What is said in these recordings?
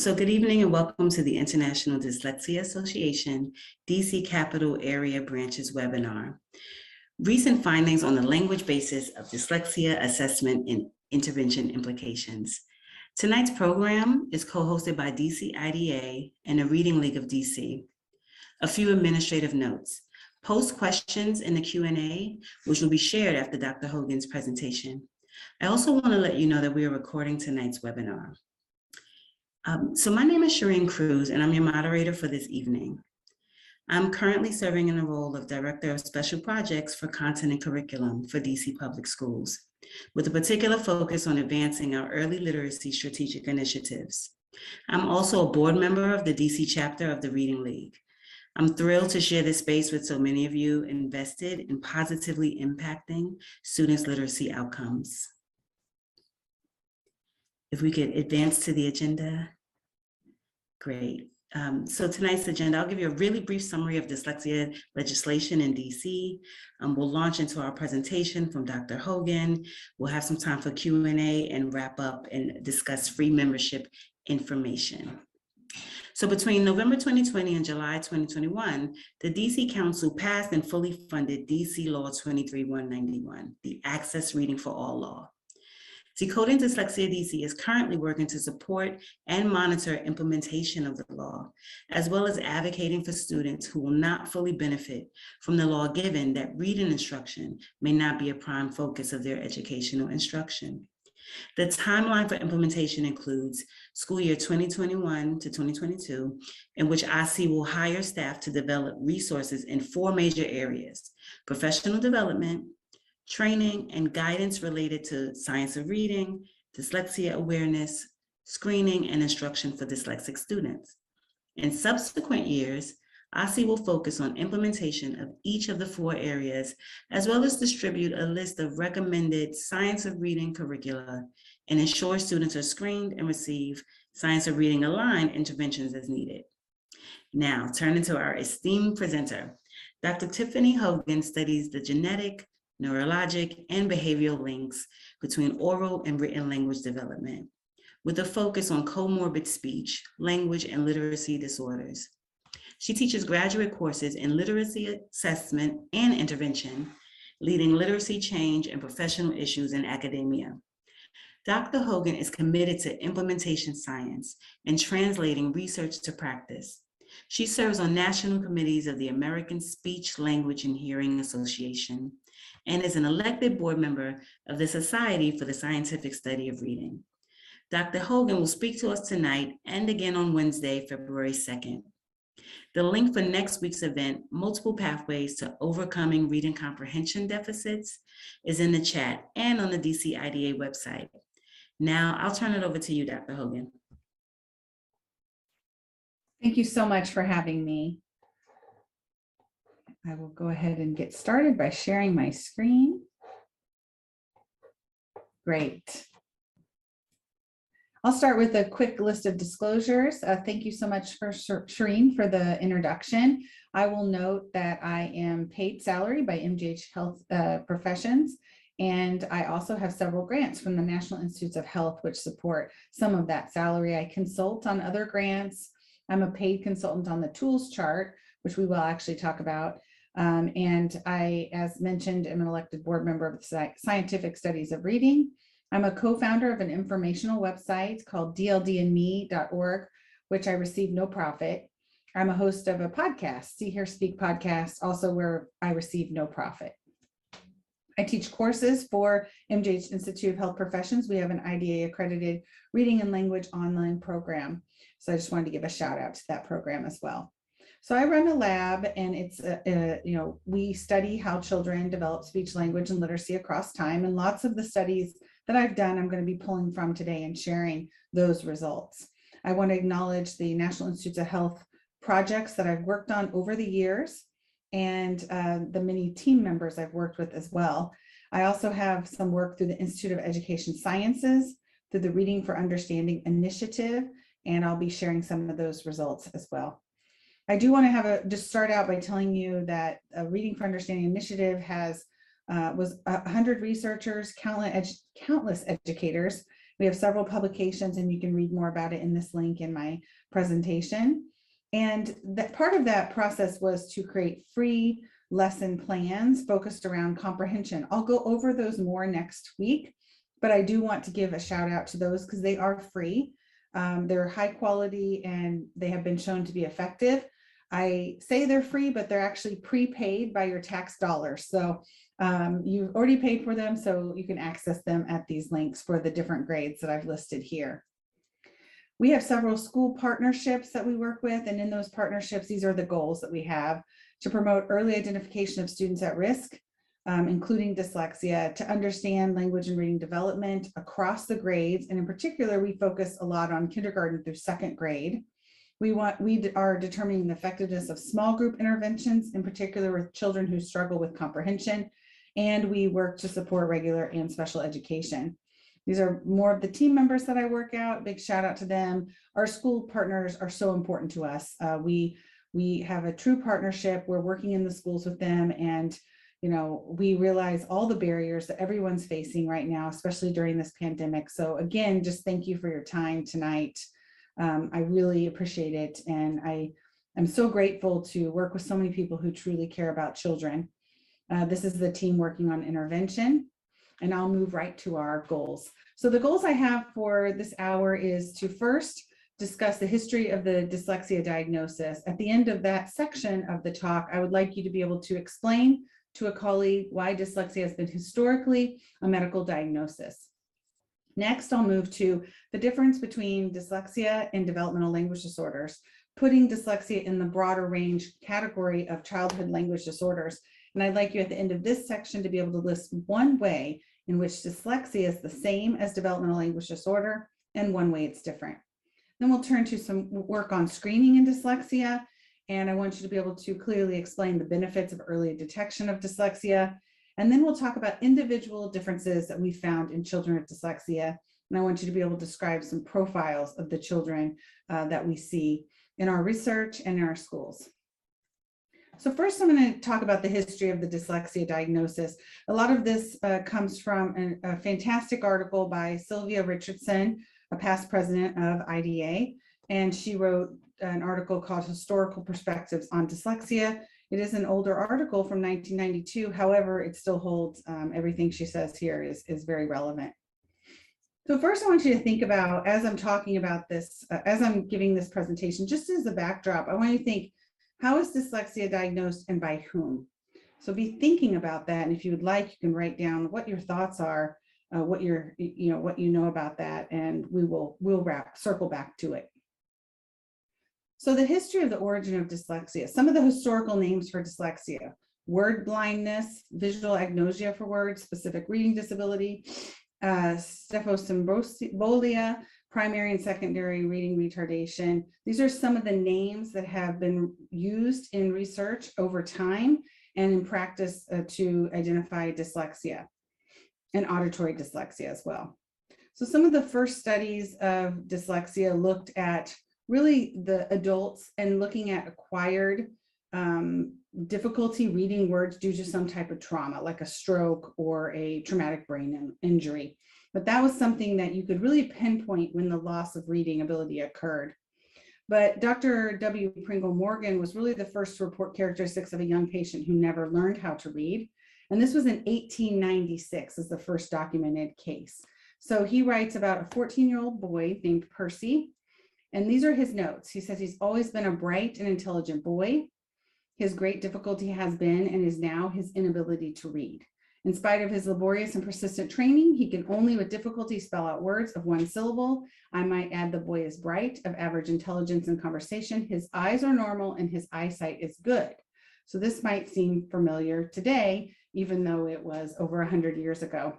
So good evening and welcome to the International Dyslexia Association DC Capital Area Branches webinar. Recent findings on the language basis of dyslexia assessment and intervention implications. Tonight's program is co-hosted by DC IDA and the Reading League of DC. A few administrative notes. Post questions in the Q&A, which will be shared after Dr. Hogan's presentation. I also want to let you know that we are recording tonight's webinar. So my name is Shireen Cruz, and I'm your moderator for this evening. I'm currently serving in the role of Director of Special Projects for Content and Curriculum for DC Public Schools, with a particular focus on advancing our early literacy strategic initiatives. I'm also a board member of the DC chapter of the Reading League. I'm thrilled to share this space with so many of you invested in positively impacting students' literacy outcomes. If we could advance to the agenda. Great. So tonight's agenda, I'll give you a really brief summary of dyslexia legislation in DC. We'll launch into our presentation from Dr. Hogan. We'll have some time for Q&A and wrap up and discuss free membership information. So between November 2020 and July 2021, the DC Council passed and fully funded DC Law 23191, the Access Reading for All law. Decoding Dyslexia DC is currently working to support and monitor implementation of the law, as well as advocating for students who will not fully benefit from the law, given that reading instruction may not be a prime focus of their educational instruction. The timeline for implementation includes school year 2021 to 2022, in which IC will hire staff to develop resources in 4 major areas: professional development, training and guidance related to science of reading, dyslexia awareness, screening, and instruction for dyslexic students. In subsequent years, IC will focus on implementation of each of the 4 areas, as well as distribute a list of recommended science of reading curricula and ensure students are screened and receive science of reading aligned interventions as needed. Now, turning to our esteemed presenter, Dr. Tiffany Hogan studies the genetic, neurologic, and behavioral links between oral and written language development, with a focus on comorbid speech, language, and literacy disorders. She teaches graduate courses in literacy assessment and intervention, leading literacy change and professional issues in academia. Dr. Hogan is committed to implementation science and translating research to practice. She serves on national committees of the American Speech, Language, and Hearing Association, and is an elected board member of the Society for the Scientific Study of Reading. Dr. Hogan will speak to us tonight and again on Wednesday, February 2nd. The link for next week's event, Multiple Pathways to Overcoming Reading Comprehension Deficits, is in the chat and on the DC IDA website. Now I'll turn it over to you, Dr. Hogan. Thank you so much for having me. I will go ahead and get started by sharing my screen. Great. I'll start with a quick list of disclosures. Thank you so much for Shireen for the introduction. I will note that I am paid salary by MGH Health Professions, and I also have several grants from the National Institutes of Health, which support some of that salary. I consult on other grants. I'm a paid consultant on the tools chart, which we will actually talk about. And I, as mentioned, am an elected board member of the Scientific Studies of Reading. I'm a co-founder of an informational website called dldandme.org, which I receive no profit. I'm a host of a podcast, See Hear Speak podcast, also where I receive no profit. I teach courses for MGH Institute of Health Professions. We have an IDA accredited reading and language online program. So I just wanted to give a shout out to that program as well. So I run a lab, and it's, we study how children develop speech, language, and literacy across time. And lots of the studies that I've done, I'm going to be pulling from today and sharing those results. I want to acknowledge the National Institutes of Health projects that I've worked on over the years, and the many team members I've worked with as well. I also have some work through the Institute of Education Sciences, through the Reading for Understanding initiative, and I'll be sharing some of those results as well. I do want to just start out by telling you that a Reading for Understanding initiative was 100 researchers, countless educators, We have several publications, and you can read more about it in this link in my presentation. And that part of that process was to create free lesson plans focused around comprehension. I'll go over those more next week, but I do want to give a shout out to those because they are free. They're high quality and they have been shown to be effective. I say they're free, but they're actually prepaid by your tax dollars. So you've already paid for them, so you can access them at these links for the different grades that I've listed here. We have several school partnerships that we work with, and in those partnerships, these are the goals that we have: to promote early identification of students at risk, including dyslexia, to understand language and reading development across the grades, and in particular, we focus a lot on kindergarten through second grade. We are determining the effectiveness of small group interventions, in particular with children who struggle with comprehension, and we work to support regular and special education. These are more of the team members that I work out. Big shout out to them. Our school partners are so important to us. We have a true partnership. We're working in the schools with them, and we realize all the barriers that everyone's facing right now, especially during this pandemic. So again, just thank you for your time tonight. I really appreciate it, and I'm so grateful to work with so many people who truly care about children. This is the team working on intervention, and I'll move right to our goals. So the goals I have for this hour is to first discuss the history of the dyslexia diagnosis. At the end of that section of the talk, I would like you to be able to explain to a colleague why dyslexia has been historically a medical diagnosis. Next, I'll move to the difference between dyslexia and developmental language disorders, putting dyslexia in the broader range category of childhood language disorders. And I'd like you at the end of this section to be able to list one way in which dyslexia is the same as developmental language disorder and one way it's different. Then we'll turn to some work on screening in dyslexia. And I want you to be able to clearly explain the benefits of early detection of dyslexia. And then we'll talk about individual differences that we found in children with dyslexia. And I want you to be able to describe some profiles of the children that we see in our research and in our schools. So first, I'm going to talk about the history of the dyslexia diagnosis. A lot of this comes from a fantastic article by Sylvia Richardson, a past president of IDA. And she wrote an article called Historical Perspectives on Dyslexia. It is an older article from 1992. However, it still holds everything she says here is very relevant. So first I want you to think about, as I'm talking about this, as I'm giving this presentation, just as a backdrop, I want you to think, how is dyslexia diagnosed and by whom? So be thinking about that. And if you would like, you can write down what your thoughts are, what you know about that, and we'll circle back to it. So the history of the origin of dyslexia, some of the historical names for dyslexia: word blindness, visual agnosia for words, specific reading disability, stephosymbolia, primary and secondary reading retardation. These are some of the names that have been used in research over time and in practice to identify dyslexia and auditory dyslexia as well. So some of the first studies of dyslexia looked at really the adults and looking at acquired difficulty reading words due to some type of trauma, like a stroke or a traumatic brain injury. But that was something that you could really pinpoint when the loss of reading ability occurred. But Dr. W. Pringle Morgan was really the first to report characteristics of a young patient who never learned how to read. And this was in 1896 as the first documented case. So he writes about a 14-year-old boy named Percy. And these are his notes. He says he's always been a bright and intelligent boy. His great difficulty has been and is now his inability to read. In spite of his laborious and persistent training, he can only with difficulty spell out words of one syllable. I might add the boy is bright, of average intelligence and conversation. His eyes are normal and his eyesight is good. So this might seem familiar today, even though it was over 100 years ago.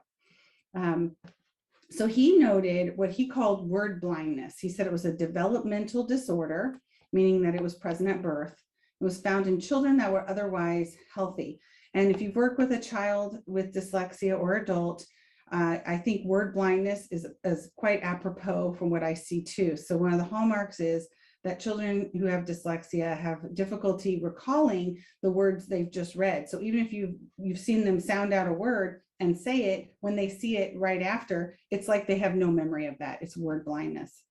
So he noted what he called word blindness. He said it was a developmental disorder, meaning that it was present at birth. It was found in children that were otherwise healthy. And if you've worked with a child with dyslexia or adult, I think word blindness is quite apropos from what I see too. So one of the hallmarks is that children who have dyslexia have difficulty recalling the words they've just read. So even if you've seen them sound out a word, and say it, when they see it right after, it's like they have no memory of that. It's word blindness.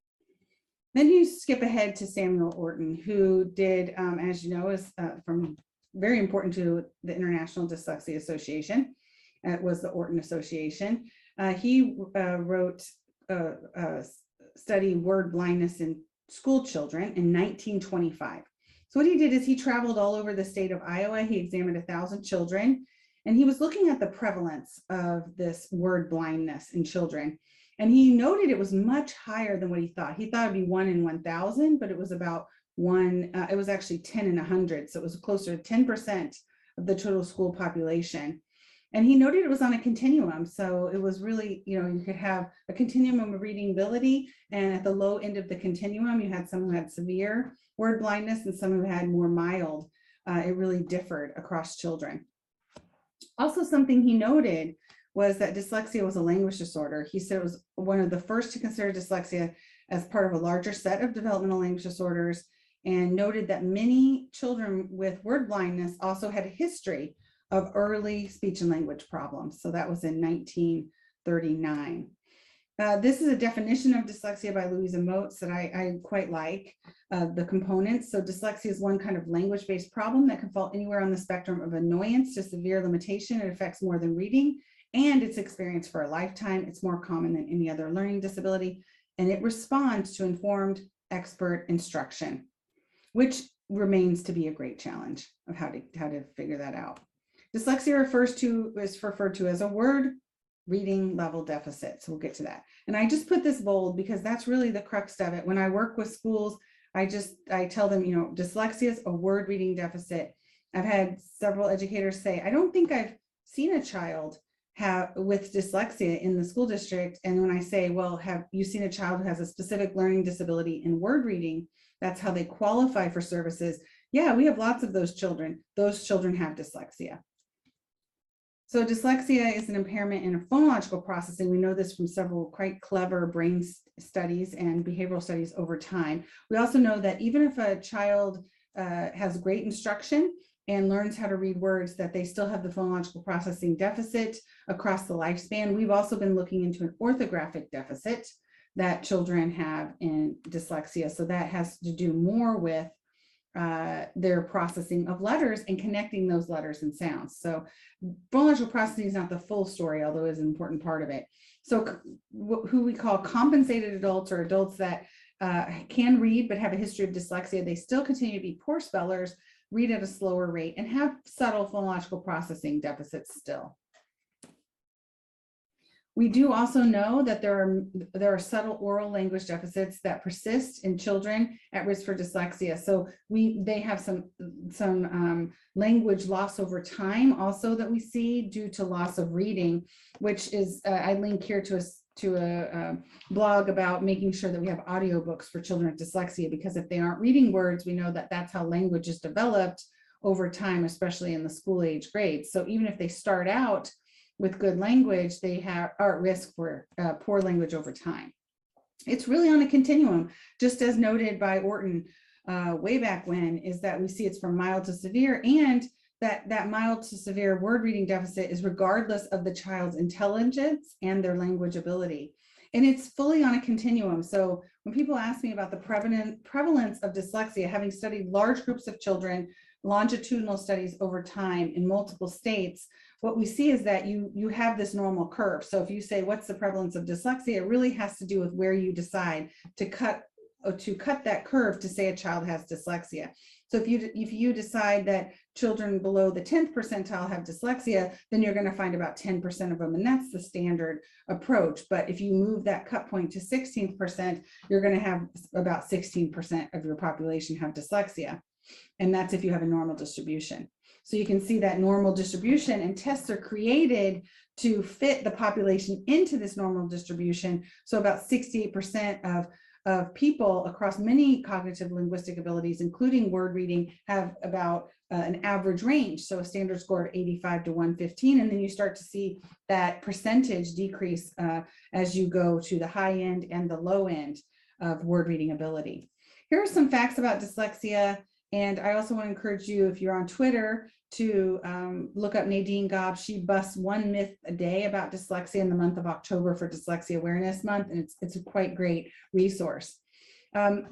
Then you skip ahead to Samuel Orton, who did, as you know, is from very important to the International Dyslexia Association. It was the Orton Association. He wrote a study, Word Blindness in School Children, in 1925. So what he did is he traveled all over the state of Iowa. He examined 1,000 children, and he was looking at the prevalence of this word blindness in children. And he noted it was much higher than what he thought. He thought it'd be 1 in 1,000, but it was about it was actually 10 in 100. So it was closer to 10% of the total school population. And he noted it was on a continuum. So it was really, you could have a continuum of reading ability. And at the low end of the continuum, you had someone who had severe word blindness and some who had more mild. It really differed across children. Also, something he noted was that dyslexia was a language disorder. He said it was one of the first to consider dyslexia as part of a larger set of developmental language disorders, and noted that many children with word blindness also had a history of early speech and language problems. So that was in 1939. This is a definition of dyslexia by Louisa Moats that I quite like, the components. So dyslexia is one kind of language-based problem that can fall anywhere on the spectrum of annoyance to severe limitation. It affects more than reading, and it's experienced for a lifetime. It's more common than any other learning disability, and it responds to informed expert instruction, which remains to be a great challenge of how to figure that out. Dyslexia is referred to as a word reading level deficit. So we'll get to that. And I just put this bold because that's really the crux of it. When I work with schools, I tell them, dyslexia is a word reading deficit. I've had several educators say, I don't think I've seen a child with dyslexia in the school district. And when I say, well, have you seen a child who has a specific learning disability in word reading? That's how they qualify for services. Yeah, we have lots of those children. Those children have dyslexia. So dyslexia is an impairment in phonological processing. We know this from several quite clever brain studies and behavioral studies over time. We also know that even if a child has great instruction and learns how to read words, that they still have the phonological processing deficit across the lifespan. We've also been looking into an orthographic deficit that children have in dyslexia. So that has to do more with their processing of letters and connecting those letters and sounds. So phonological processing is not the full story, although it is an important part of it. So who we call compensated adults, or adults that can read but have a history of dyslexia, they still continue to be poor spellers, read at a slower rate, and have subtle phonological processing deficits still. We do also know that there are subtle oral language deficits that persist in children at risk for dyslexia. So they have some language loss over time also that we see due to loss of reading, which is I link here to a blog about making sure that we have audiobooks for children with dyslexia, because if they aren't reading words, we know that that's how language is developed over time, especially in the school age grades. So even if they start out with good language, they are at risk for poor language over time. It's really on a continuum, just as noted by Orton way back when, is that we see it's from mild to severe, and that mild to severe word reading deficit is regardless of the child's intelligence and their language ability. And it's fully on a continuum. So when people ask me about the prevalence of dyslexia, having studied large groups of children, longitudinal studies over time in multiple states, what we see is that you have this normal curve. So if you say, what's the prevalence of dyslexia, it really has to do with where you decide to cut that curve to say a child has dyslexia. So if you decide that children below the 10th percentile have dyslexia, then you're going to find about 10% of them, and that's the standard approach. But if you move that cut point to 16%, you're going to have about 16% of your population have dyslexia. And that's if you have a normal distribution. So you can see that normal distribution, and tests are created to fit the population into this normal distribution. So about 68% of people across many cognitive linguistic abilities, including word reading, have about an average range. So a standard score of 85 to 115. And then you start to see that percentage decrease as you go to the high end and the low end of word reading ability. Here are some facts about dyslexia And I also want to encourage you, if you're on Twitter, to look up Nadine Gobb. She busts one myth a day about dyslexia in the month of October for Dyslexia Awareness Month, and it's a quite great resource.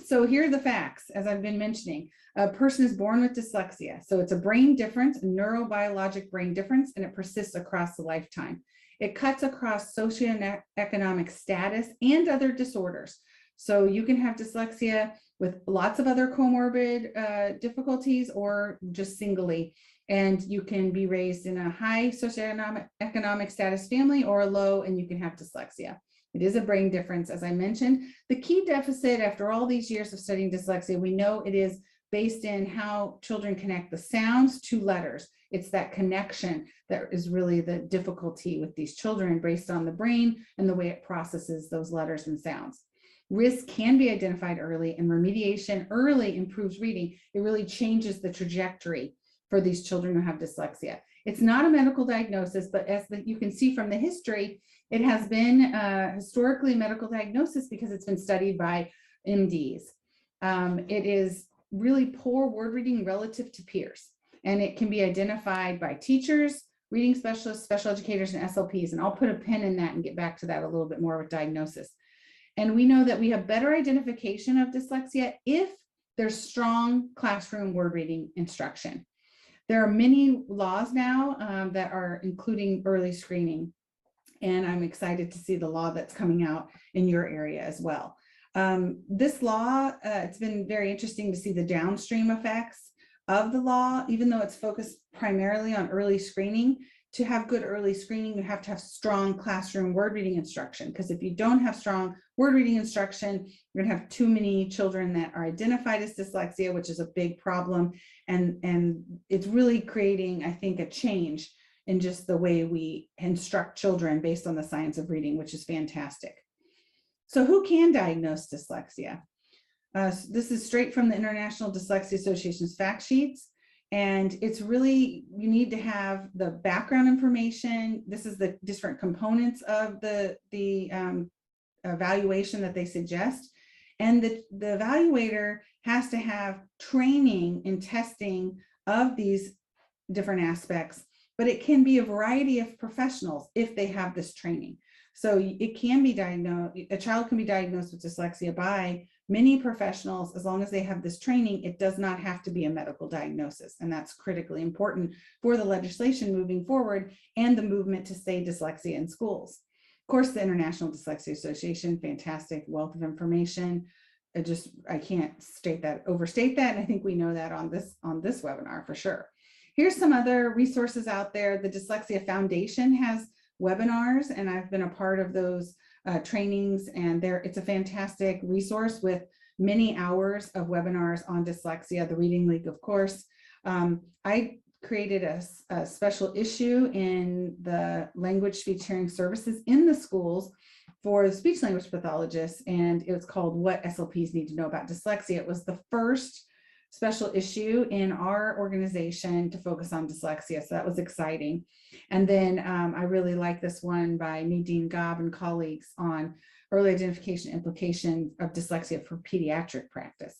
So here are the facts, as I've been mentioning. A person is born with dyslexia. So it's a brain difference, a neurobiologic brain difference, and it persists across the lifetime. It cuts across socioeconomic status and other disorders. So you can have dyslexia with lots of other comorbid difficulties or just singly. And you can be raised in a high socioeconomic status family or a low, and you can have dyslexia. It is a brain difference, as I mentioned. The key deficit after all these years of studying dyslexia, we know it is based in how children connect the sounds to letters. It's that connection that is really the difficulty with these children based on the brain and the way it processes those letters and sounds. Risk can be identified early, and remediation early improves reading. It really changes the trajectory for these children who have dyslexia. It's not a medical diagnosis, but as you can see from the history, it has been historically a medical diagnosis because it's been studied by MDs. It is really poor word reading relative to peers, and it can be identified by teachers, reading specialists, special educators, and SLPs. And I'll put a pin in that and get back to that a little bit more with diagnosis. And we know that we have better identification of dyslexia if there's strong classroom word reading instruction. There are many laws now that are including early screening, and I'm excited to see the law that's coming out in your area as well. This law, it's been very interesting to see the downstream effects of the law, even though it's focused primarily on early screening. To have good early screening, you have to have strong classroom word reading instruction, because if you don't have strong word reading instruction, you're gonna have too many children that are identified as dyslexia, which is a big problem. And it's really creating, I think, a change in just the way we instruct children based on the science of reading, which is fantastic. So who can diagnose dyslexia? This is straight from the International Dyslexia Association's fact sheets. And it's really, you need to have the background information. This is the different components of the evaluation that they suggest. And the evaluator has to have training in testing of these different aspects, but it can be a variety of professionals if they have this training. So it can be diagnosed, a child can be diagnosed with dyslexia by many professionals as long as they have this training. It does not have to be a medical diagnosis, and that's critically important for the legislation moving forward and the movement to say dyslexia in schools. Of course, the International Dyslexia Association, fantastic wealth of information. I can't overstate that, and I think we know that on this webinar for sure. Here's some other resources out there. The Dyslexia Foundation has webinars, and I've been a part of those trainings, and it's a fantastic resource with many hours of webinars on dyslexia. The Reading League, of course. I created a special issue in the language speech hearing services in the schools for the speech language pathologists, and it was called What SLPs Need to Know About Dyslexia. It was the first special issue in our organization to focus on dyslexia, so that was exciting. And then I really like this one by Nadine Gobb and colleagues on early identification implication of dyslexia for pediatric practice.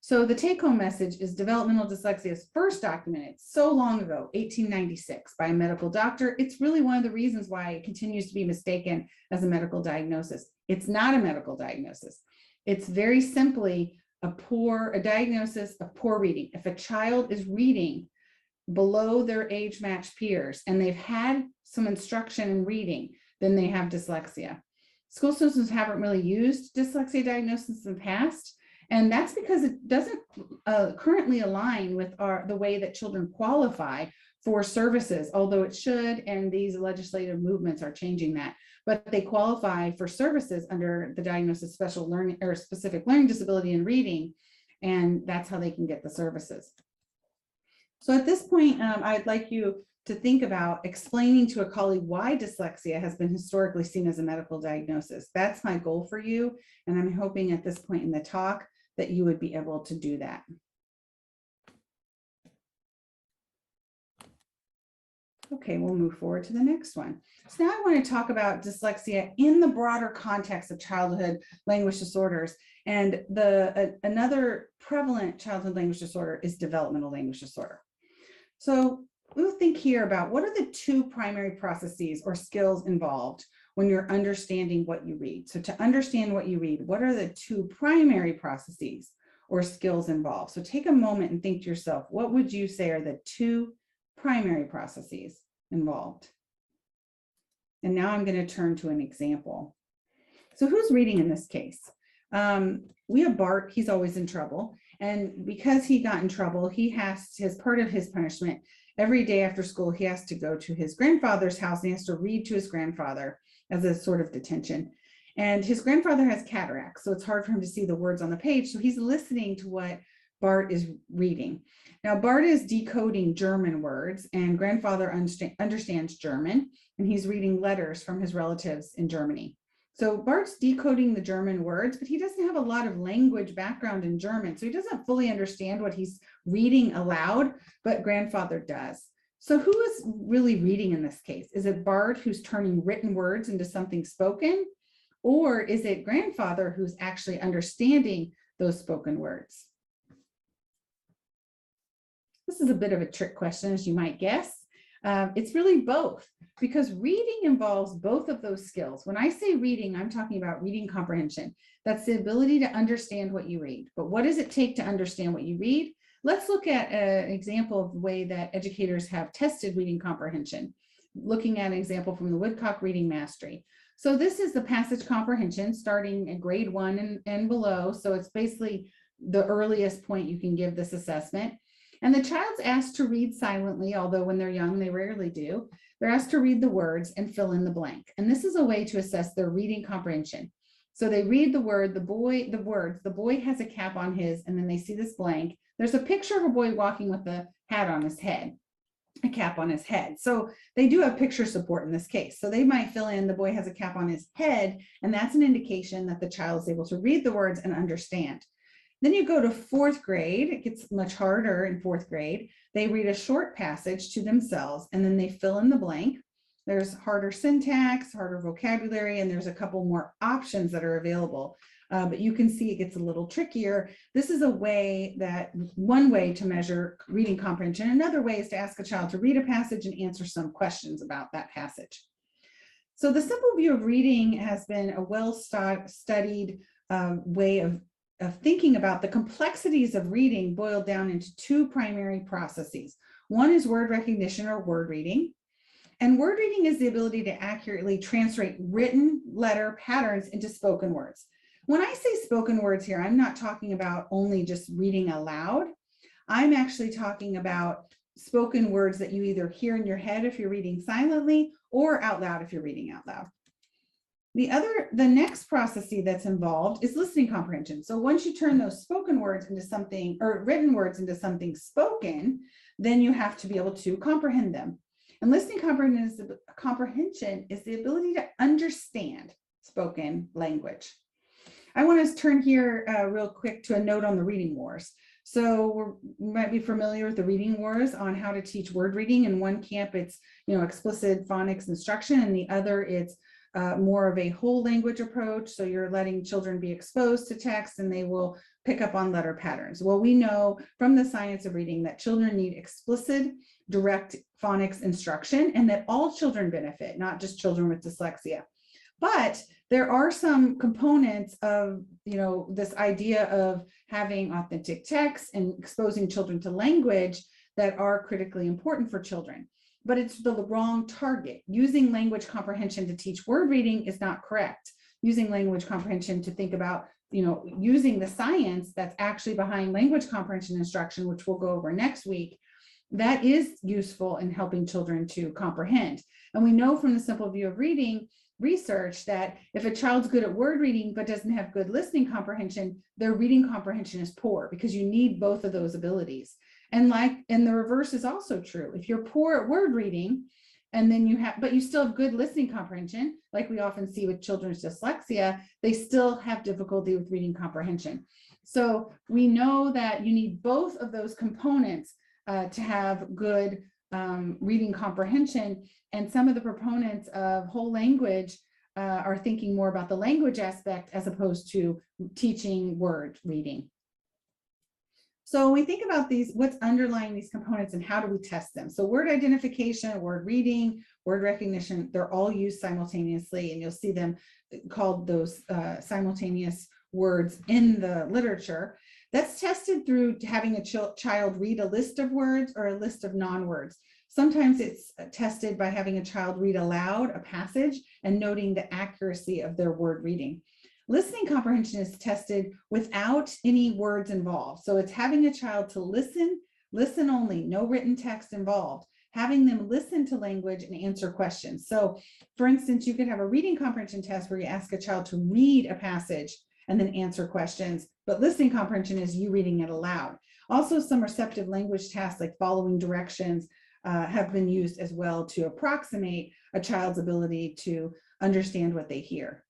So the take-home message is developmental dyslexia is first documented so long ago, 1896, by a medical doctor. It's really one of the reasons why it continues to be mistaken as a medical diagnosis. It's not a medical diagnosis. It's very simply a diagnosis of poor reading. If a child is reading below their age matched peers and they've had some instruction in reading, then they have dyslexia. School systems haven't really used dyslexia diagnosis in the past, and that's because it doesn't currently align with the way that children qualify for services, although it should, and these legislative movements are changing that. But they qualify for services under the diagnosis special learning or specific learning disability in reading, and that's how they can get the services. So at this point, I'd like you to think about explaining to a colleague why dyslexia has been historically seen as a medical diagnosis. That's my goal for you, and I'm hoping at this point in the talk that you would be able to do that. Okay, we'll move forward to the next one. So now I want to talk about dyslexia in the broader context of childhood language disorders. And another prevalent childhood language disorder is developmental language disorder. So we'll think here about what are the two primary processes or skills involved when you're understanding what you read. So to understand what you read, what are the two primary processes or skills involved? So take a moment and think to yourself, what would you say are the two primary processes involved? And now I'm going to turn to an example. So who's reading in this case? We have Bart. He's always in trouble. And because he got in trouble, he has, as part of his punishment, every day after school, he has to go to his grandfather's house and he has to read to his grandfather as a sort of detention. And his grandfather has cataracts, so it's hard for him to see the words on the page. So he's listening to what Bart is reading. Now, Bart is decoding German words, and grandfather understands German, and he's reading letters from his relatives in Germany. So Bart's decoding the German words, but he doesn't have a lot of language background in German, so he doesn't fully understand what he's reading aloud, but grandfather does. So who is really reading in this case? Is it Bart who's turning written words into something spoken? Or is it grandfather who's actually understanding those spoken words? This is a bit of a trick question, as you might guess. It's really both, because reading involves both of those skills. When I say reading, I'm talking about reading comprehension. That's the ability to understand what you read. But what does it take to understand what you read? Let's look at an example of the way that educators have tested reading comprehension, looking at an example from the Woodcock Reading Mastery. So this is the passage comprehension starting at grade 1 and below. So it's basically the earliest point you can give this assessment. And the child's asked to read silently, although when they're young, they rarely do. They're asked to read the words and fill in the blank. And this is a way to assess their reading comprehension. So they read the word, the words, the boy has a cap on his, and then they see this blank. There's a picture of a boy walking with a hat on his head, a cap on his head. So they do have picture support in this case. So they might fill in the boy has a cap on his head, and that's an indication that the child is able to read the words and understand. Then you go to 4th grade. It gets much harder in 4th grade. They read a short passage to themselves, and then they fill in the blank. There's harder syntax, harder vocabulary, and there's a couple more options that are available. But you can see it gets a little trickier. This is one way to measure reading comprehension. Another way is to ask a child to read a passage and answer some questions about that passage. So the simple view of reading has been a well-studied way of thinking about the complexities of reading boiled down into two primary processes. One is word recognition or word reading. And word reading is the ability to accurately translate written letter patterns into spoken words. When I say spoken words here, I'm not talking about only just reading aloud. I'm actually talking about spoken words that you either hear in your head if you're reading silently or out loud if you're reading out loud. The next process that's involved is listening comprehension. So once you turn those spoken words into something, or written words into something spoken, then you have to be able to comprehend them. And listening comprehension is the ability to understand spoken language. I want to turn here real quick to a note on the reading wars. So you might be familiar with the reading wars on how to teach word reading. In one camp, it's explicit phonics instruction, and the other it's more of a whole language approach. So you're letting children be exposed to text and they will pick up on letter patterns. Well, we know from the science of reading that children need explicit, direct phonics instruction, and that all children benefit, not just children with dyslexia. But there are some components of, this idea of having authentic text and exposing children to language that are critically important for children. But it's the wrong target. Using language comprehension to teach word reading is not correct. Using language comprehension to think about, using the science that's actually behind language comprehension instruction, which we'll go over next week, that is useful in helping children to comprehend. And we know from the simple view of reading research that if a child's good at word reading but doesn't have good listening comprehension, their reading comprehension is poor, because you need both of those abilities. And the reverse is also true. If you're poor at word reading and then but you still have good listening comprehension, like we often see with children's dyslexia, they still have difficulty with reading comprehension. So we know that you need both of those components to have good reading comprehension, and some of the proponents of whole language are thinking more about the language aspect as opposed to teaching word reading. So when we think about these, what's underlying these components and how do we test them? So word identification, word reading, word recognition, they're all used simultaneously, and you'll see them called those simultaneous words in the literature. That's tested through having a child read a list of words or a list of non-words. Sometimes it's tested by having a child read aloud a passage and noting the accuracy of their word reading. Listening comprehension is tested without any words involved. So it's having a child to listen only, no written text involved, having them listen to language and answer questions. So for instance, you could have a reading comprehension test where you ask a child to read a passage and then answer questions, but listening comprehension is you reading it aloud. Also, some receptive language tasks like following directions have been used as well to approximate a child's ability to understand what they hear.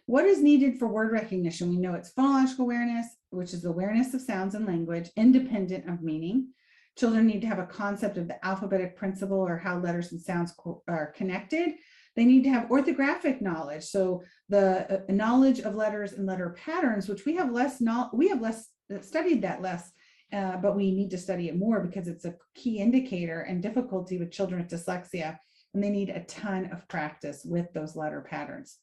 What is needed for word recognition? We know it's phonological awareness, which is awareness of sounds and language, independent of meaning. Children need to have a concept of the alphabetic principle or how letters and sounds are connected. They need to have orthographic knowledge, so the knowledge of letters and letter patterns, which we have studied that less, but we need to study it more because it's a key indicator and difficulty with children with dyslexia, and they need a ton of practice with those letter patterns.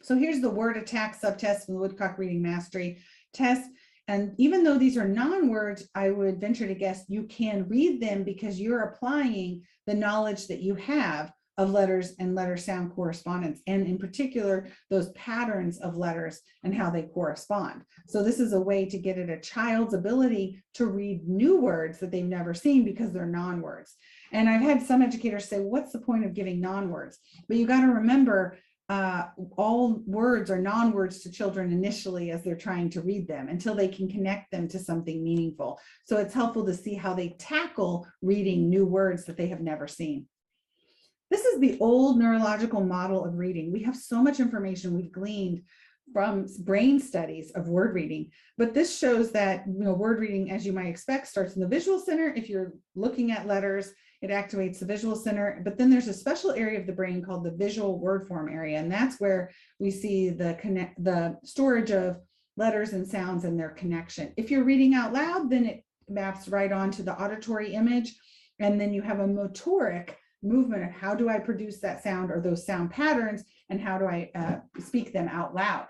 So here's the word attack subtest from the Woodcock Reading Mastery test. And even though these are non-words, I would venture to guess you can read them because you're applying the knowledge that you have of letters and letter sound correspondence, and in particular, those patterns of letters and how they correspond. So this is a way to get at a child's ability to read new words that they've never seen because they're non-words. And I've had some educators say, what's the point of giving non-words? But you got to remember, all words are non-words to children initially as they're trying to read them until they can connect them to something meaningful. So it's helpful to see how they tackle reading new words that they have never seen. This is the old neurological model of reading. We have so much information we've gleaned from brain studies of word reading, but this shows that word reading, as you might expect, starts in the visual center. If you're looking at letters, it activates the visual center, but then there's a special area of the brain called the visual word form area, and that's where we see the storage of letters and sounds and their connection. If you're reading out loud, then it maps right onto the auditory image, and then you have a motoric movement of how do I produce that sound or those sound patterns, and how do I speak them out loud.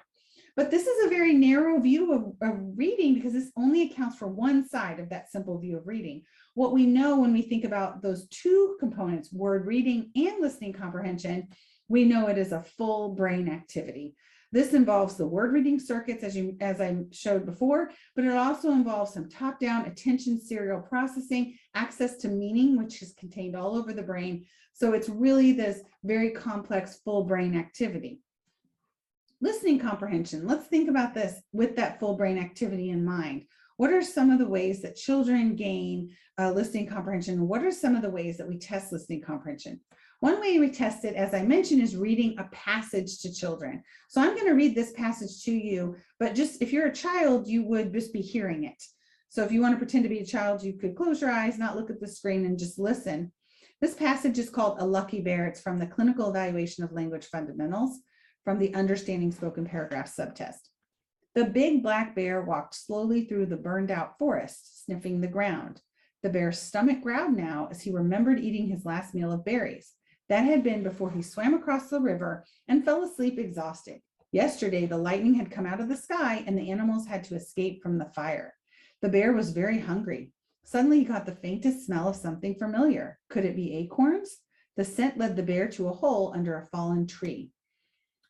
But this is a very narrow view of reading because this only accounts for one side of that simple view of reading. What we know when we think about those two components, word reading and listening comprehension, we know it is a full brain activity. This involves the word reading circuits, as I showed before, but it also involves some top-down attention serial processing, access to meaning, which is contained all over the brain. So it's really this very complex full brain activity. Listening comprehension, let's think about this with that full brain activity in mind. What are some of the ways that children gain listening comprehension? What are some of the ways that we test listening comprehension? One way we test it, as I mentioned, is reading a passage to children. So I'm going to read this passage to you, but just if you're a child, you would just be hearing it. So if you want to pretend to be a child, you could close your eyes, not look at the screen, and just listen. This passage is called A Lucky Bear. It's from the Clinical Evaluation of Language Fundamentals, from the Understanding Spoken Paragraph subtest. The big black bear walked slowly through the burned out forest, sniffing the ground. The bear's stomach growled now as he remembered eating his last meal of berries. That had been before he swam across the river and fell asleep exhausted. Yesterday, the lightning had come out of the sky and the animals had to escape from the fire. The bear was very hungry. Suddenly, he got the faintest smell of something familiar. Could it be acorns? The scent led the bear to a hole under a fallen tree.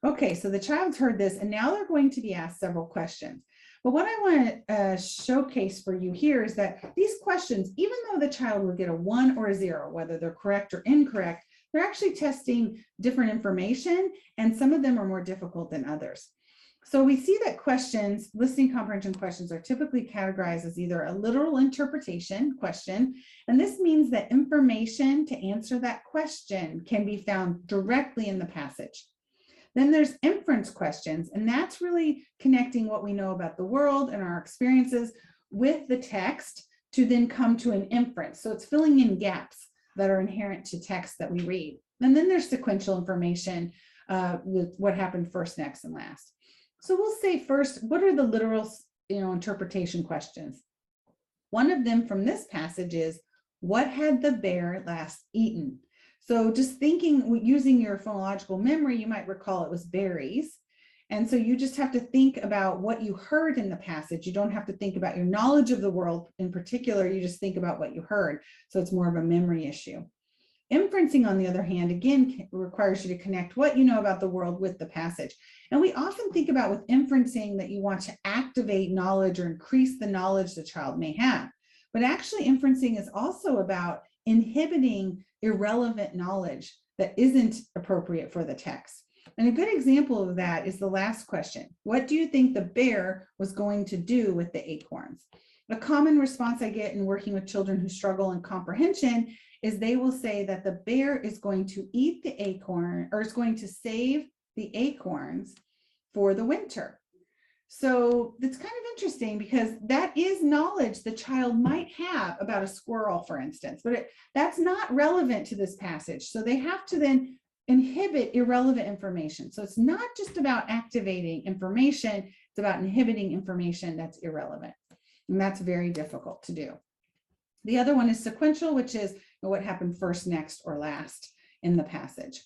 Okay, so the child's heard this, and now they're going to be asked several questions. But what I want to showcase for you here is that these questions, even though the child will get a 1 or a 0, whether they're correct or incorrect, they're actually testing different information, and some of them are more difficult than others. So we see that questions, listening comprehension questions, are typically categorized as either a literal interpretation question, and this means that information to answer that question can be found directly in the passage. Then there's inference questions, and that's really connecting what we know about the world and our experiences with the text to then come to an inference. So it's filling in gaps. that are inherent to text that we read. And then there's sequential information with what happened first, next, and last. So we'll say first, what are the literal, interpretation questions? One of them from this passage is, what had the bear last eaten? So just thinking, using your phonological memory, you might recall it was berries. And so you just have to think about what you heard in the passage. You don't have to think about your knowledge of the world in particular. You just think about what you heard. So it's more of a memory issue. Inferencing, on the other hand, again, requires you to connect what you know about the world with the passage. And we often think about with inferencing that you want to activate knowledge or increase the knowledge the child may have. But actually, inferencing is also about inhibiting irrelevant knowledge that isn't appropriate for the text. And a good example of that is the last question. What do you think the bear was going to do with the acorns? A common response I get in working with children who struggle in comprehension is they will say that the bear is going to eat the acorn, or is going to save the acorns for the winter. So it's kind of interesting because that is knowledge the child might have about a squirrel, for instance, but that's not relevant to this passage. So they have to then inhibit irrelevant information. So it's not just about activating information, it's about inhibiting information that's irrelevant. And that's very difficult to do. The other one is sequential, which is what happened first, next, or last in the passage.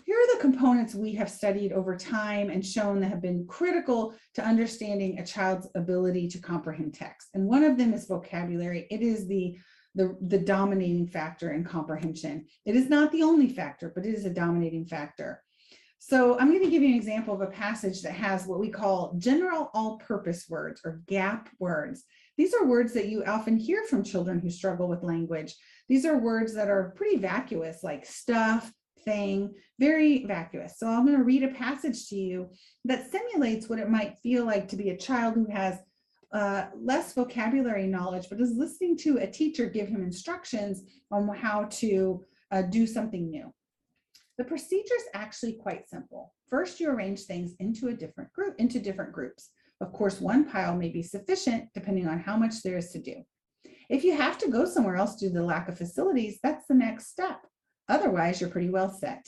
Here are the components we have studied over time and shown that have been critical to understanding a child's ability to comprehend text. And one of them is vocabulary. It is the dominating factor in comprehension. It is not the only factor, but it is a dominating factor. So I'm going to give you an example of a passage that has what we call general all-purpose words, or GAP words. These are words that you often hear from children who struggle with language. These are words that are pretty vacuous, like stuff, thing, very vacuous. So I'm going to read a passage to you that simulates what it might feel like to be a child who has less vocabulary knowledge, but is listening to a teacher give him instructions on how to do something new. The procedure is actually quite simple. First, you arrange things into different groups. Of course, one pile may be sufficient depending on how much there is to do. If you have to go somewhere else due to the lack of facilities, that's the next step. Otherwise, you're pretty well set.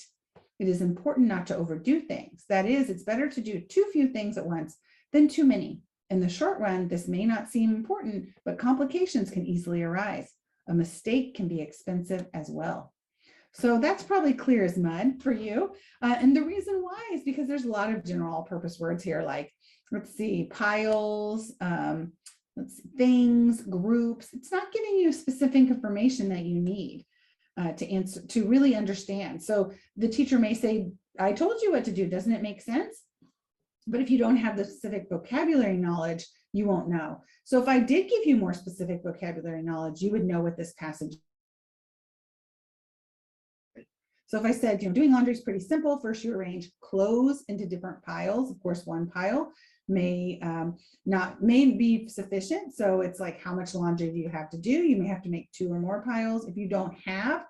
It is important not to overdo things. That is, it's better to do too few things at once than too many. In the short run, this may not seem important, but complications can easily arise. A mistake can be expensive as well. So that's probably clear as mud for you. And the reason why is because there's a lot of general all-purpose words here, like, let's see, piles, things, groups. It's not giving you specific information that you need to really understand. So the teacher may say, I told you what to do. Doesn't it make sense? But if you don't have the specific vocabulary knowledge, you won't know. So if I did give you more specific vocabulary knowledge, you would know what this passage. So if I said, doing laundry is pretty simple. First, you arrange clothes into different piles. Of course, one pile may be sufficient. So it's like, how much laundry do you have to do? You may have to make 2 or more piles. If you don't have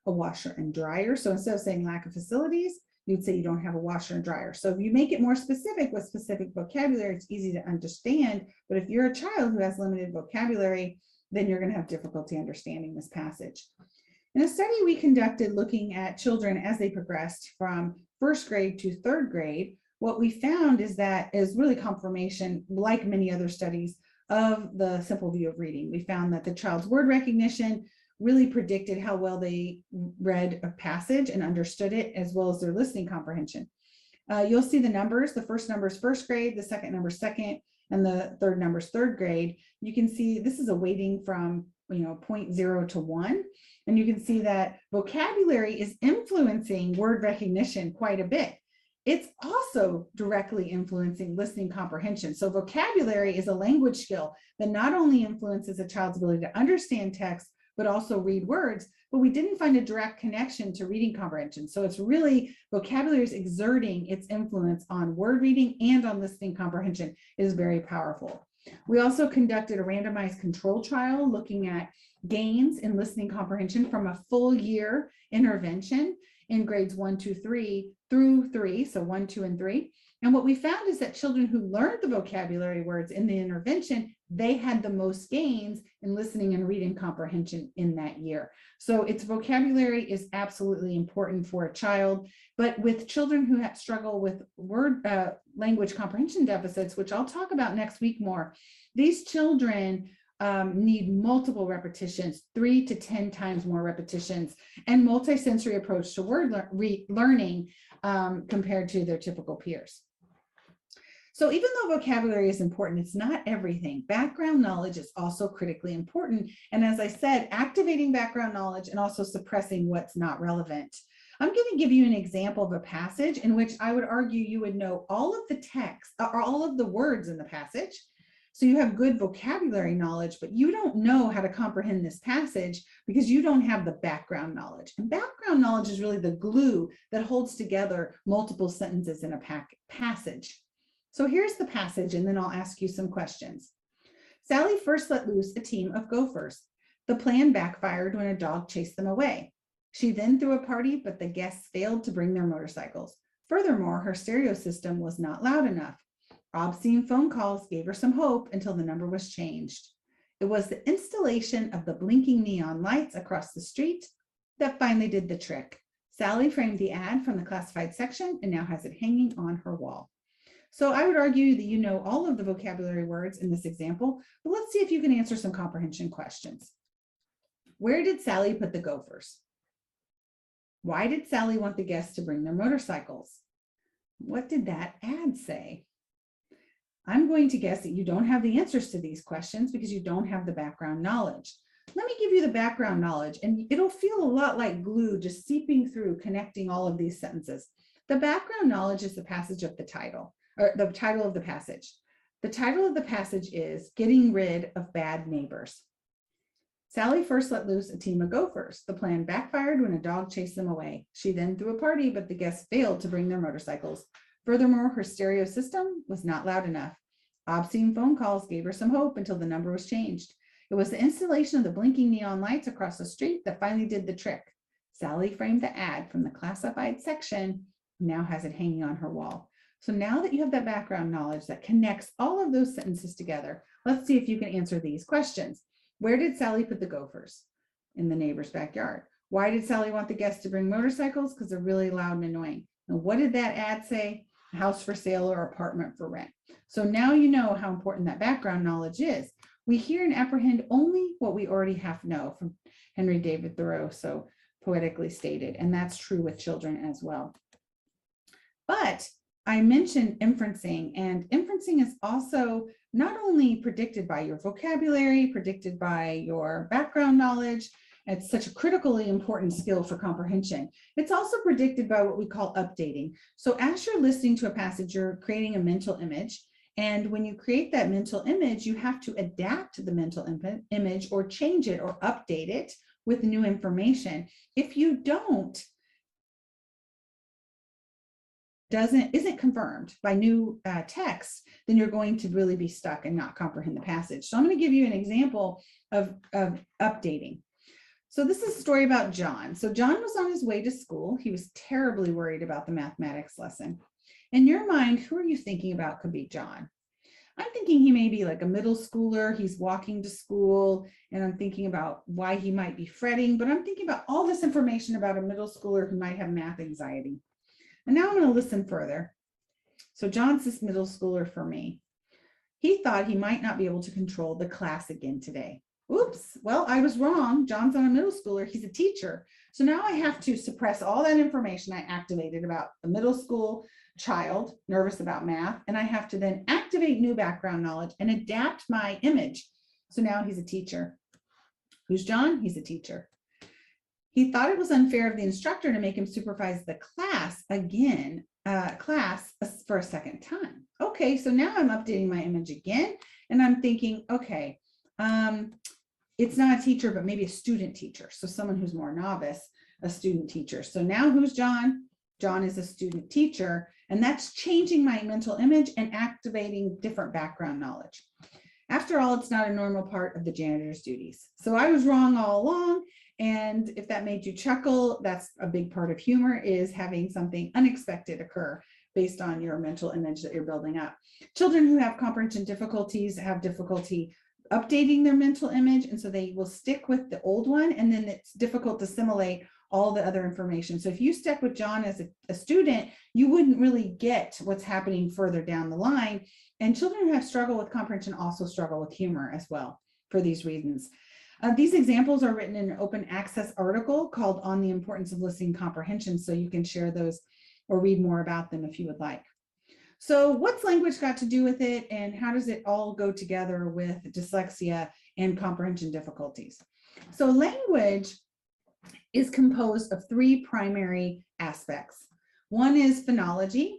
a washer and dryer, so instead of saying lack of facilities, you'd say you don't have a washer and dryer. So if you make it more specific with specific vocabulary, it's easy to understand. But if you're a child who has limited vocabulary, then you're going to have difficulty understanding this passage. In a study we conducted looking at children as they progressed from first grade to third grade, what we found is really confirmation, like many other studies, of the simple view of reading. We found that the child's word recognition really predicted how well they read a passage and understood it, as well as their listening comprehension. You'll see the numbers. The first number is first grade, the second number is second, and the third number is third grade. You can see this is a weighting from 0.0 to 1. And you can see that vocabulary is influencing word recognition quite a bit. It's also directly influencing listening comprehension. So vocabulary is a language skill that not only influences a child's ability to understand text, but also read words, but we didn't find a direct connection to reading comprehension. So it's really, vocabulary is exerting its influence on word reading and on listening comprehension. It is very powerful. We also conducted a randomized control trial looking at gains in listening comprehension from a full year intervention in grades 1, 2, 3 through 3, so 1, 2, and 3. And what we found is that children who learned the vocabulary words in the intervention, they had the most gains in listening and reading comprehension in that year. So its vocabulary is absolutely important for a child. But with children who struggle with language comprehension deficits, which I'll talk about next week more, these children need multiple repetitions, 3 to 10 times more repetitions, and multisensory approach to word learning compared to their typical peers. So even though vocabulary is important, it's not everything. Background knowledge is also critically important. And as I said, activating background knowledge and also suppressing what's not relevant. I'm going to give you an example of a passage in which I would argue you would know all of the text or all of the words in the passage. So you have good vocabulary knowledge, but you don't know how to comprehend this passage because you don't have the background knowledge. And background knowledge is really the glue that holds together multiple sentences in a passage. So here's the passage, and then I'll ask you some questions. Sally first let loose a team of gophers. The plan backfired when a dog chased them away. She then threw a party, but the guests failed to bring their motorcycles. Furthermore, her stereo system was not loud enough. Obscene phone calls gave her some hope until the number was changed. It was the installation of the blinking neon lights across the street that finally did the trick. Sally framed the ad from the classified section and now has it hanging on her wall. So I would argue that you know all of the vocabulary words in this example, but let's see if you can answer some comprehension questions. Where did Sally put the gophers? Why did Sally want the guests to bring their motorcycles? What did that ad say? I'm going to guess that you don't have the answers to these questions because you don't have the background knowledge. Let me give you the background knowledge, and it'll feel a lot like glue just seeping through, connecting all of these sentences. The background knowledge is the passage of the title, or the title of the passage. The title of the passage is Getting Rid of Bad Neighbors. Sally first let loose a team of gophers. The plan backfired when a dog chased them away. She then threw a party, but the guests failed to bring their motorcycles. Furthermore, her stereo system was not loud enough. Obscene phone calls gave her some hope until the number was changed. It was the installation of the blinking neon lights across the street that finally did the trick. Sally framed the ad from the classified section, and now has it hanging on her wall. So now that you have that background knowledge that connects all of those sentences together, let's see if you can answer these questions. Where did Sally put the gophers? In the neighbor's backyard. Why did Sally want the guests to bring motorcycles? Because they're really loud and annoying. And what did that ad say? A house for sale or apartment for rent. So now you know how important that background knowledge is. We hear and apprehend only what we already have to know, from Henry David Thoreau so poetically stated, and that's true with children as well. But I mentioned inferencing, and inferencing is also not only predicted by your vocabulary, predicted by your background knowledge. It's such a critically important skill for comprehension. It's also predicted by what we call updating. So as you're listening to a passage, you're creating a mental image. And when you create that mental image, you have to adapt the mental image or change it or update it with new information. If you don't, isn't confirmed by new text, then you're going to really be stuck and not comprehend the passage. So I'm going to give you an example of updating. So this is a story about John. So John was on his way to school. He was terribly worried about the mathematics lesson. In your mind, who are you thinking about could be John? I'm thinking he may be like a middle schooler. He's walking to school, and I'm thinking about why he might be fretting, but I'm thinking about all this information about a middle schooler who might have math anxiety. And now I'm going to listen further. So John's this middle schooler for me. He thought he might not be able to control the class again today. Oops, well, I was wrong. John's not a middle schooler, he's a teacher. So now I have to suppress all that information I activated about the middle school child, nervous about math, and I have to then activate new background knowledge and adapt my image. So now he's a teacher. Who's John? He's a teacher. He thought it was unfair of the instructor to make him supervise the class again, for a second time. Okay, so now I'm updating my image again, and I'm thinking, okay, it's not a teacher, but maybe a student teacher. So someone who's more novice, a student teacher. So now who's John? John is a student teacher, and that's changing my mental image and activating different background knowledge. After all, it's not a normal part of the janitor's duties. So I was wrong all along. And if that made you chuckle, that's a big part of humor, is having something unexpected occur based on your mental image that you're building up. Children who have comprehension difficulties have difficulty updating their mental image, and so they will stick with the old one, and then it's difficult to assimilate all the other information. So if you stuck with John as a student, you wouldn't really get what's happening further down the line. And children who have struggled with comprehension also struggle with humor as well for these reasons. These examples are written in an open access article called On the Importance of Listening Comprehension, so you can share those or read more about them if you would like. So what's language got to do with it, and how does it all go together with dyslexia and comprehension difficulties? So language is composed of three primary aspects. One is phonology,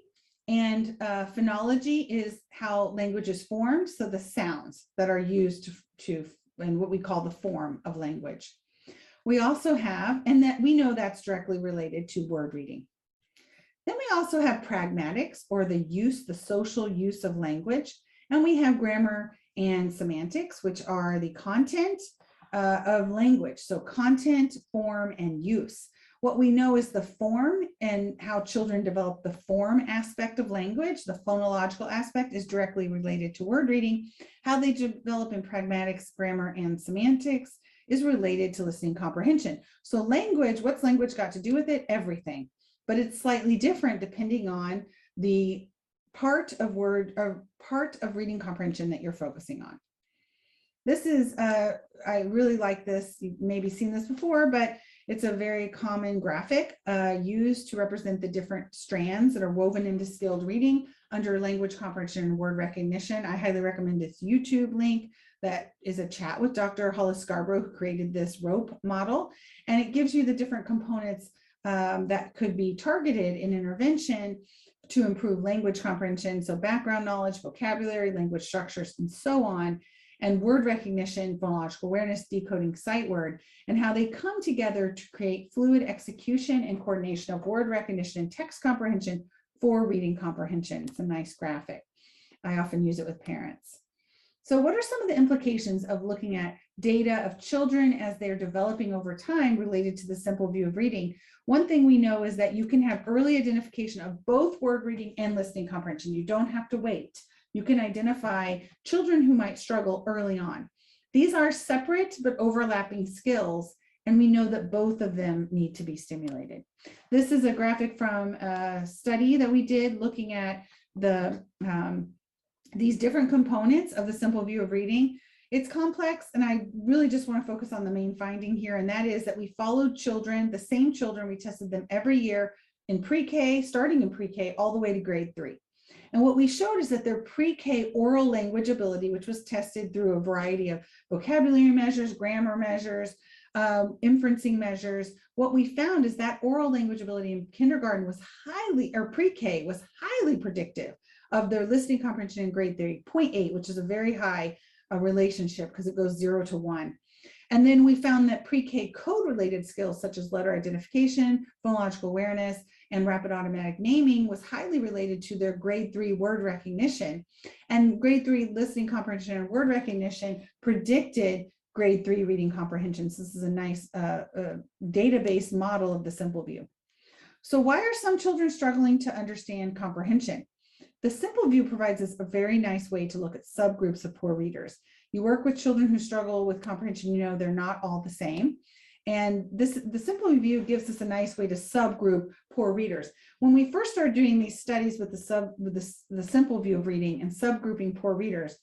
and phonology is how language is formed, so the sounds that are used to and what we call the form of language. We also have, and that we know that's directly related to word reading. Then we also have pragmatics, or the social use of language, and we have grammar and semantics, which are the content of language. So content, form, and use. What we know is the form and how children develop the form aspect of language. The phonological aspect is directly related to word reading. How they develop in pragmatics, grammar, and semantics is related to listening comprehension. So language, what's language got to do with it? Everything. But it's slightly different depending on the part of reading comprehension that you're focusing on. This is, I really like this. You've maybe seen this before, but it's a very common graphic used to represent the different strands that are woven into skilled reading under language comprehension and word recognition. I highly recommend this YouTube link. That is a chat with Dr. Hollis Scarborough, who created this rope model, and it gives you the different components that could be targeted in intervention to improve language comprehension. So background knowledge, vocabulary, language structures, and so on, and word recognition, phonological awareness, decoding sight word, and how they come together to create fluid execution and coordination of word recognition and text comprehension for reading comprehension. It's a nice graphic. I often use it with parents. So what are some of the implications of looking at data of children as they're developing over time related to the simple view of reading? One thing we know is that you can have early identification of both word reading and listening comprehension. You don't have to wait. You can identify children who might struggle early on. These are separate but overlapping skills, and we know that both of them need to be stimulated. This is a graphic from a study that we did looking at these different components of the simple view of reading. It's complex, and I really just want to focus on the main finding here, and that is that we followed children, the same children, we tested them every year in pre-K, starting in pre-K, all the way to grade 3. And what we showed is that their pre-K oral language ability, which was tested through a variety of vocabulary measures, grammar measures, inferencing measures, what we found is that oral language ability in kindergarten was pre-K was highly predictive of their listening comprehension in grade 3, 0.8, which is a very high relationship because it goes 0 to 1. And then we found that pre-K code-related skills such as letter identification, phonological awareness, and rapid automatic naming was highly related to their grade 3 word recognition. And grade 3 listening comprehension and word recognition predicted grade 3 reading comprehension. So this is a nice database model of the simple view. So why are some children struggling to understand comprehension? The simple view provides us a very nice way to look at subgroups of poor readers. You work with children who struggle with comprehension, you know they're not all the same. And the simple view gives us a nice way to subgroup poor readers. When we first started doing these studies with the simple view of reading and subgrouping poor readers,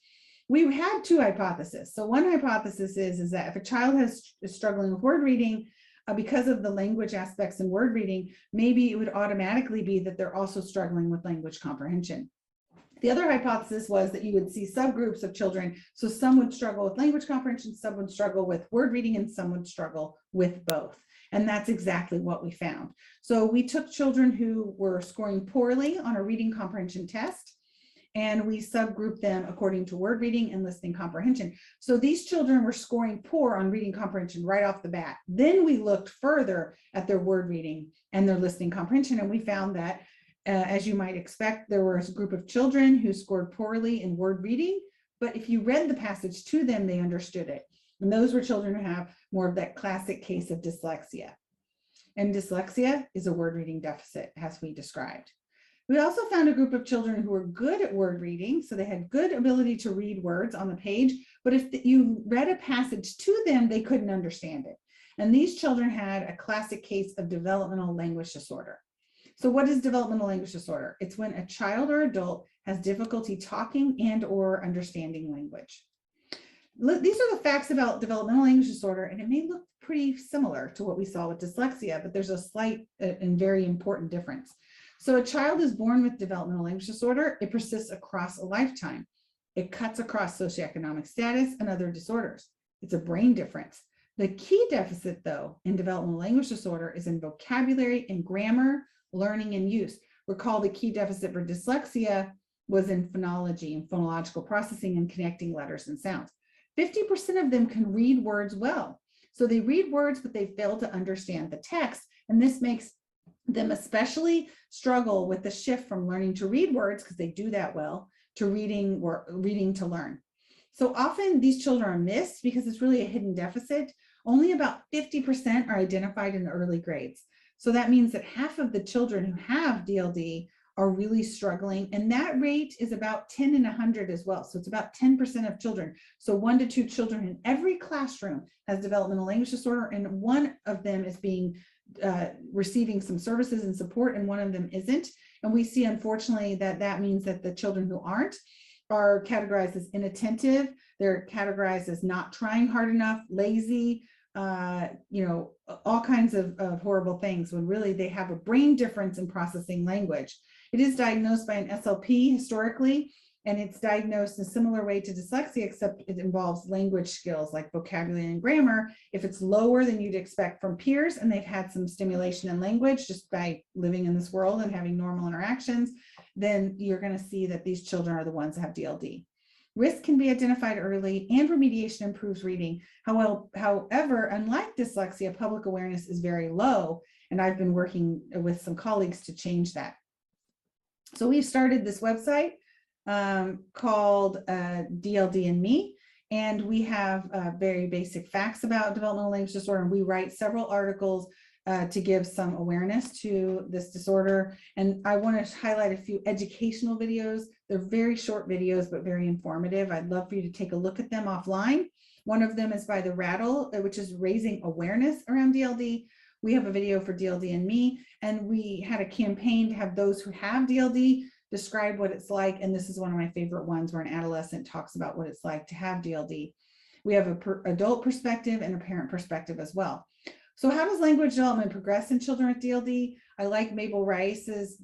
we had two hypotheses. So one hypothesis is that if a child is struggling with word reading, because of the language aspects in word reading, maybe it would automatically be that they're also struggling with language comprehension. The other hypothesis was that you would see subgroups of children. So some would struggle with language comprehension, some would struggle with word reading, and some would struggle with both. And that's exactly what we found. So we took children who were scoring poorly on a reading comprehension test, and we subgrouped them according to word reading and listening comprehension. So these children were scoring poor on reading comprehension right off the bat. Then we looked further at their word reading and their listening comprehension, and we found that, as you might expect, there was a group of children who scored poorly in word reading, but if you read the passage to them, they understood it. And those were children who have more of that classic case of dyslexia. And dyslexia is a word reading deficit, as we described. We also found a group of children who were good at word reading, so they had good ability to read words on the page, but if you read a passage to them, they couldn't understand it. And these children had a classic case of developmental language disorder. So what is developmental language disorder? It's when a child or adult has difficulty talking and or understanding language. These are the facts about developmental language disorder, and it may look pretty similar to what we saw with dyslexia, but there's a slight and very important difference. So a child is born with developmental language disorder. It persists across a lifetime. It cuts across socioeconomic status and other disorders. It's a brain difference. The key deficit, though, in developmental language disorder is in vocabulary and grammar, learning and use. Recall the key deficit for dyslexia was in phonology and phonological processing and connecting letters and sounds. 50% of them can read words well. So they read words, but they fail to understand the text. And this makes them especially struggle with the shift from learning to read words, because they do that well, to reading to learn. So often these children are missed because it's really a hidden deficit. Only about 50% are identified in the early grades. So that means that half of the children who have DLD are really struggling. And that rate is about 10 in 100 as well. So it's about 10% of children. So 1 to 2 children in every classroom has developmental language disorder, and one of them is receiving some services and support, and one of them isn't. And we see, unfortunately, that means that the children who aren't are categorized as inattentive. They're categorized as not trying hard enough, lazy, all kinds of horrible things, when really they have a brain difference in processing language. It is diagnosed by an SLP historically, and it's diagnosed in a similar way to dyslexia, except it involves language skills like vocabulary and grammar. If it's lower than you'd expect from peers, and they've had some stimulation in language just by living in this world and having normal interactions, then you're going to see that these children are the ones that have DLD. Risk can be identified early, and remediation improves reading. However, unlike dyslexia, public awareness is very low, and I've been working with some colleagues to change that. So we've started this website called DLD and Me, and we have very basic facts about developmental language disorder, and we write several articles to give some awareness to this disorder. And I want to highlight a few educational videos. They're very short videos, but very informative. I'd love for you to take a look at them offline. One of them is by The Rattle, which is raising awareness around DLD. We have a video for DLD and Me, and we had a campaign to have those who have DLD describe what it's like. And this is one of my favorite ones, where an adolescent talks about what it's like to have DLD. We have an adult perspective and a parent perspective as well. So how does language development progress in children with DLD? I like Mabel Rice's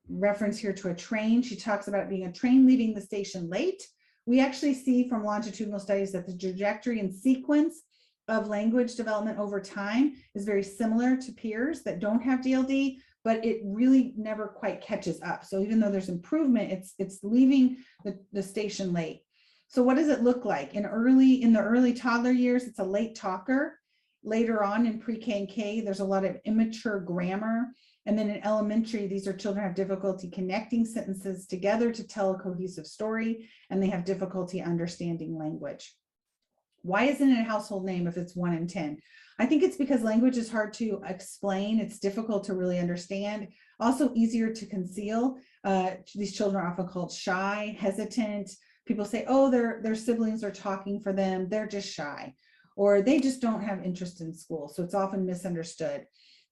reference here to a train. She talks about it being a train leaving the station late. We actually see from longitudinal studies that the trajectory and sequence of language development over time is very similar to peers that don't have DLD, but it really never quite catches up. So even though there's improvement, it's leaving the station late. So what does it look like? In the early toddler years, it's a late talker. Later on in pre-K and K, there's a lot of immature grammar. And then in elementary, these are children who have difficulty connecting sentences together to tell a cohesive story, and they have difficulty understanding language. Why isn't it a household name if it's 1 in 10? I think it's because language is hard to explain. It's difficult to really understand, also easier to conceal. These children are often called shy, hesitant. People say, oh, their siblings are talking for them. They're just shy, or they just don't have interest in school. So it's often misunderstood.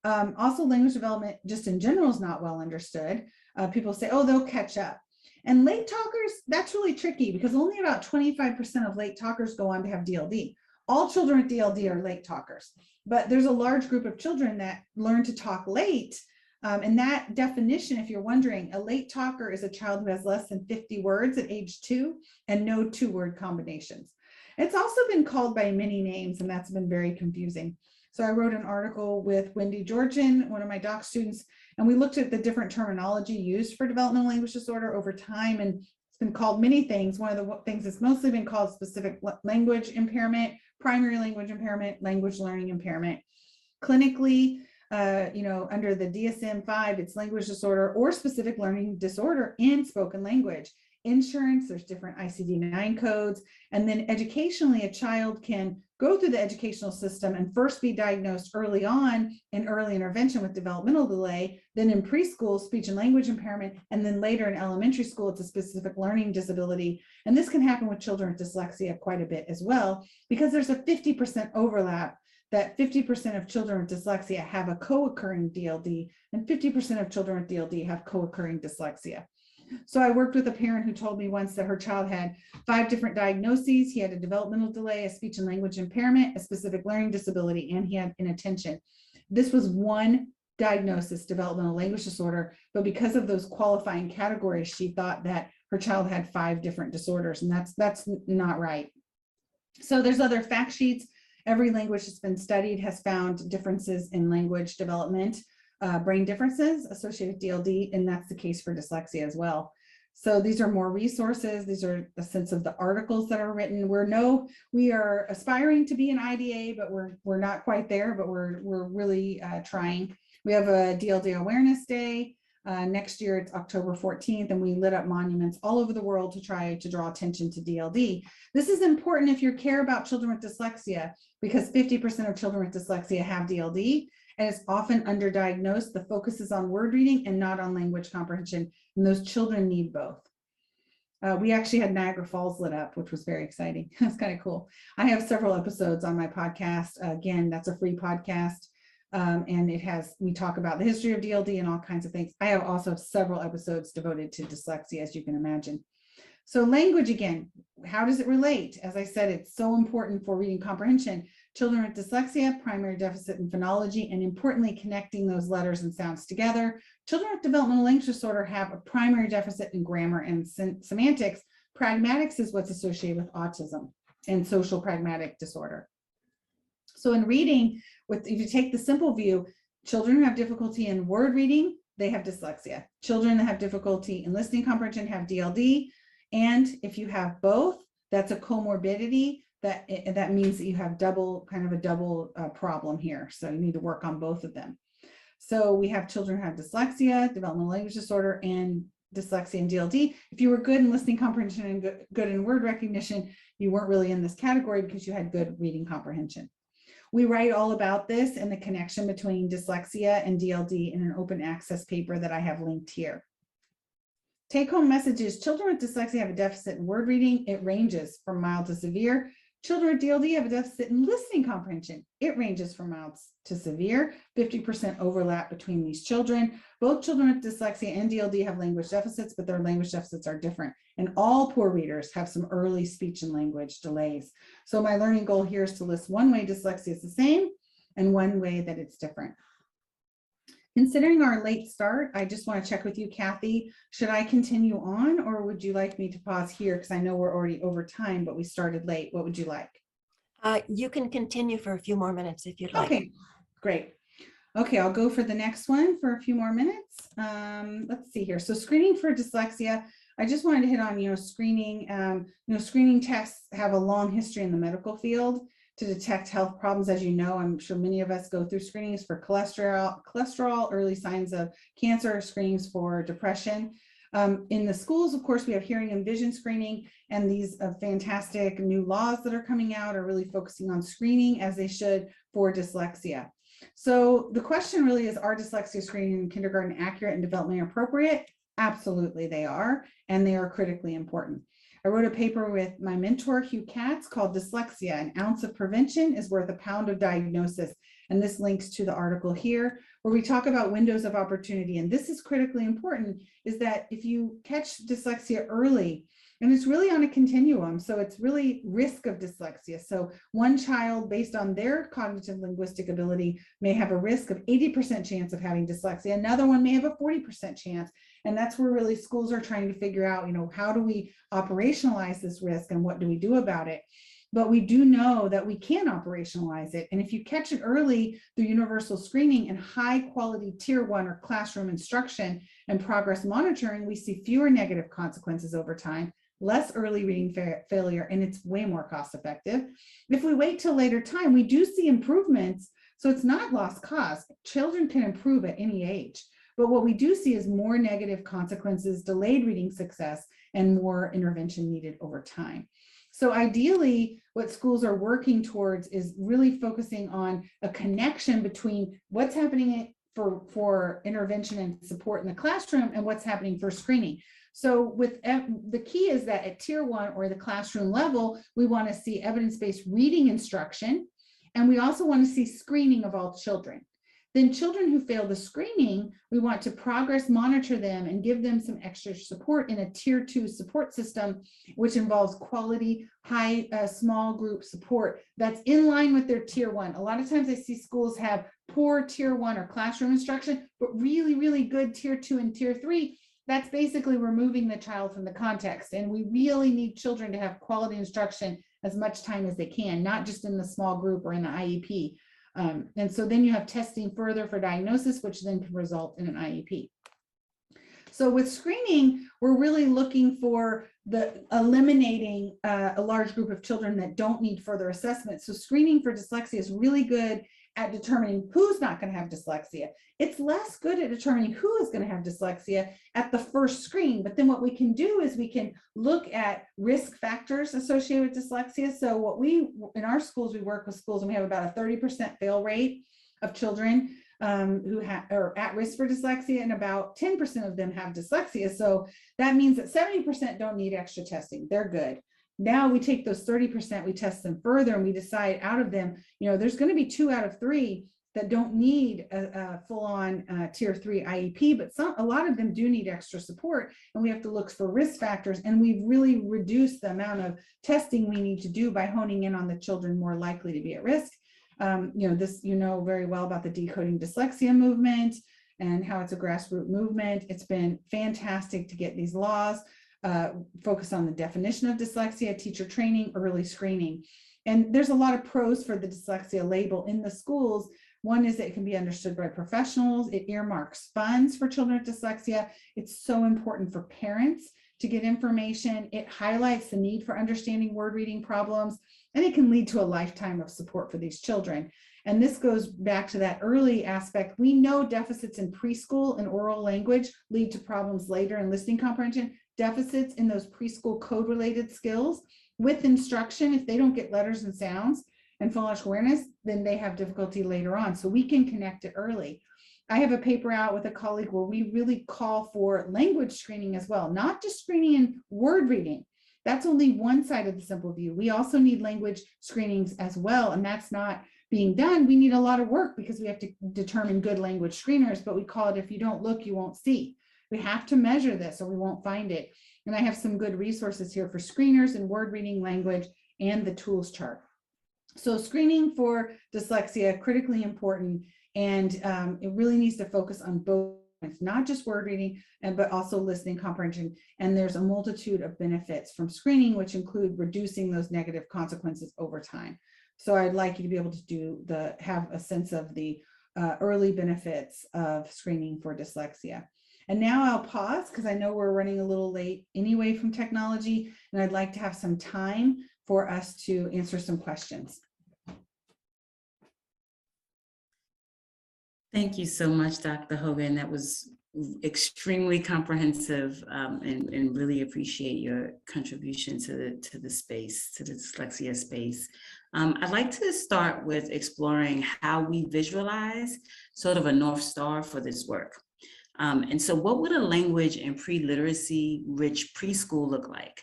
Also, language development just in general is not well understood. People say, oh, they'll catch up. And late talkers, that's really tricky, because only about 25% of late talkers go on to have DLD. All children with DLD are late talkers, but there's a large group of children that learn to talk late. And that definition, if you're wondering, a late talker is a child who has less than 50 words at age 2 and no 2-word combinations. It's also been called by many names, and that's been very confusing. So I wrote an article with Wendy Georgian, one of my doc students, and we looked at the different terminology used for developmental language disorder over time, and it's been called many things. One of the things that's mostly been called specific language impairment, primary language impairment, language learning impairment. Clinically, under the DSM-5, it's language disorder or specific learning disorder in spoken language. insurance, there's different ICD-9 codes. And then educationally, a child can go through the educational system and first be diagnosed early on in early intervention with developmental delay, then in preschool, speech and language impairment, and then later in elementary school, it's a specific learning disability. And this can happen with children with dyslexia quite a bit as well, because there's a 50% overlap, that 50% of children with dyslexia have a co-occurring DLD, and 50% of children with DLD have co-occurring dyslexia. So I worked with a parent who told me once that her child had 5 different diagnoses. He had a developmental delay, a speech and language impairment, a specific learning disability, and he had inattention. This was one diagnosis, developmental language disorder, but because of those qualifying categories, she thought that her child had 5 different disorders, and that's not right. So there's other fact sheets. Every language that's been studied has found differences in language development, brain differences associated with DLD, and that's the case for dyslexia as well. So these are more resources. These are a sense of the articles that are written. We are aspiring to be an IDA, but we're not quite there, but we're really trying. We have a DLD Awareness Day. Next year, it's October 14th, and we lit up monuments all over the world to try to draw attention to DLD. This is important if you care about children with dyslexia, because 50% of children with dyslexia have DLD, and it's often underdiagnosed. The focus is on word reading and not on language comprehension, and those children need both. We actually had Niagara Falls lit up, which was very exciting. That's kind of cool. I have several episodes on my podcast. Again, that's a free podcast. And we talk about the history of DLD and all kinds of things. I have also several episodes devoted to dyslexia, as you can imagine. So language, again, how does it relate? As I said, it's so important for reading comprehension. Children with dyslexia, primary deficit in phonology, and importantly, connecting those letters and sounds together. Children with developmental language disorder have a primary deficit in grammar and semantics. Pragmatics is what's associated with autism and social pragmatic disorder. So in reading, if you take the simple view, children who have difficulty in word reading, they have dyslexia. Children that have difficulty in listening comprehension have DLD. And if you have both, that's a comorbidity. That means that you have a double problem here. So you need to work on both of them. So we have children who have dyslexia, developmental language disorder, and dyslexia and DLD. If you were good in listening comprehension and good in word recognition, you weren't really in this category because you had good reading comprehension. We write all about this and the connection between dyslexia and DLD in an open access paper that I have linked here. Take-home messages: children with dyslexia have a deficit in word reading. It ranges from mild to severe. Children with DLD have a deficit in listening comprehension. It ranges from mild to severe. 50% overlap between these children. Both children with dyslexia and DLD have language deficits, but their language deficits are different. And all poor readers have some early speech and language delays. So my learning goal here is to list one way dyslexia is the same and one way that it's different. Considering our late start, I just want to check with you, Kathy. Should I continue on, or would you like me to pause here? Because I know we're already over time, but we started late. What would you like? You can continue for a few more minutes if you'd like. Okay, great. Okay, I'll go for the next one for a few more minutes. Let's see here. So screening for dyslexia. I just wanted to hit on, screening. Screening tests have a long history in the medical field to detect health problems. As you know, I'm sure many of us go through screenings for cholesterol, early signs of cancer, screenings for depression. In the schools, of course, we have hearing and vision screening, and these fantastic new laws that are coming out are really focusing on screening, as they should, for dyslexia. So the question really is, are dyslexia screening in kindergarten accurate and developmentally appropriate? Absolutely they are, and they are critically important. I wrote a paper with my mentor, Hugh Katz, called Dyslexia: An Ounce of Prevention is Worth a Pound of Diagnosis. And this links to the article here, where we talk about windows of opportunity. And this is critically important, is that if you catch dyslexia early, and it's really on a continuum, so it's really risk of dyslexia. So one child, based on their cognitive linguistic ability, may have a risk of 80% chance of having dyslexia. Another one may have a 40% chance. And that's where really schools are trying to figure out, how do we operationalize this risk and what do we do about it? But we do know that we can operationalize it. And if you catch it early through universal screening and high quality tier 1 or classroom instruction and progress monitoring, we see fewer negative consequences over time, less early reading failure, and it's way more cost effective. If we wait till later time, we do see improvements. So it's not lost cause. Children can improve at any age. But what we do see is more negative consequences, delayed reading success, and more intervention needed over time. So ideally, what schools are working towards is really focusing on a connection between what's happening for intervention and support in the classroom and what's happening for screening. So with the key is that at tier 1 or the classroom level, we want to see evidence-based reading instruction, and we also want to see screening of all children. Then children who fail the screening, we want to progress monitor them and give them some extra support in a tier 2 support system, which involves quality, small group support that's in line with their tier 1. A lot of times I see schools have poor tier 1 or classroom instruction, but really, really good tier 2 and tier 3. That's basically removing the child from the context. And we really need children to have quality instruction as much time as they can, not just in the small group or in the IEP. And so then you have testing further for diagnosis, which then can result in an IEP. So with screening, we're really looking for eliminating a large group of children that don't need further assessment. So screening for dyslexia is really good at determining who's not going to have dyslexia. It's less good at determining who is going to have dyslexia at the first screen. But then what we can do is we can look at risk factors associated with dyslexia. So in our schools, we work with schools and we have about a 30% fail rate of children who are at risk for dyslexia, and about 10% of them have dyslexia. So that means that 70% don't need extra testing. They're good. Now we take those 30%, we test them further, and we decide out of them, there's going to be 2 out of 3 that don't need a full-on tier 3 IEP, but a lot of them do need extra support, and we have to look for risk factors, and we've really reduced the amount of testing we need to do by honing in on the children more likely to be at risk. Very well about the Decoding Dyslexia movement and how it's a grassroots movement. It's been fantastic to get these laws focus on the definition of dyslexia, teacher training, early screening. And there's a lot of pros for the dyslexia label in the schools. One is that it can be understood by professionals. It earmarks funds for children with dyslexia. It's so important for parents to get information. It highlights the need for understanding word reading problems, and it can lead to a lifetime of support for these children. And this goes back to that early aspect. We know deficits in preschool and oral language lead to problems later in listening comprehension. Deficits in those preschool code-related skills with instruction, if they don't get letters and sounds and phonological awareness, then they have difficulty later on. So we can connect it early. I have a paper out with a colleague where we really call for language screening as well, not just screening in word reading. That's only one side of the simple view. We also need language screenings as well, and that's not being done. We need a lot of work because we have to determine good language screeners, but we call it, if you don't look, you won't see. We have to measure this or we won't find it. And I have some good resources here for screeners and word reading, language, and the tools chart. So screening for dyslexia, critically important, and it really needs to focus on both. It's not just word reading, but also listening comprehension. And there's a multitude of benefits from screening, which include reducing those negative consequences over time. So I'd like you to be able to have a sense of the early benefits of screening for dyslexia. And now I'll pause because I know we're running a little late anyway from technology, and I'd like to have some time for us to answer some questions. Thank you so much, Dr. Hogan. That was extremely comprehensive, and really appreciate your contribution to the space, to the dyslexia space. I'd like to start with exploring how we visualize sort of a North Star for this work. And so what would a language and pre-literacy rich preschool look like?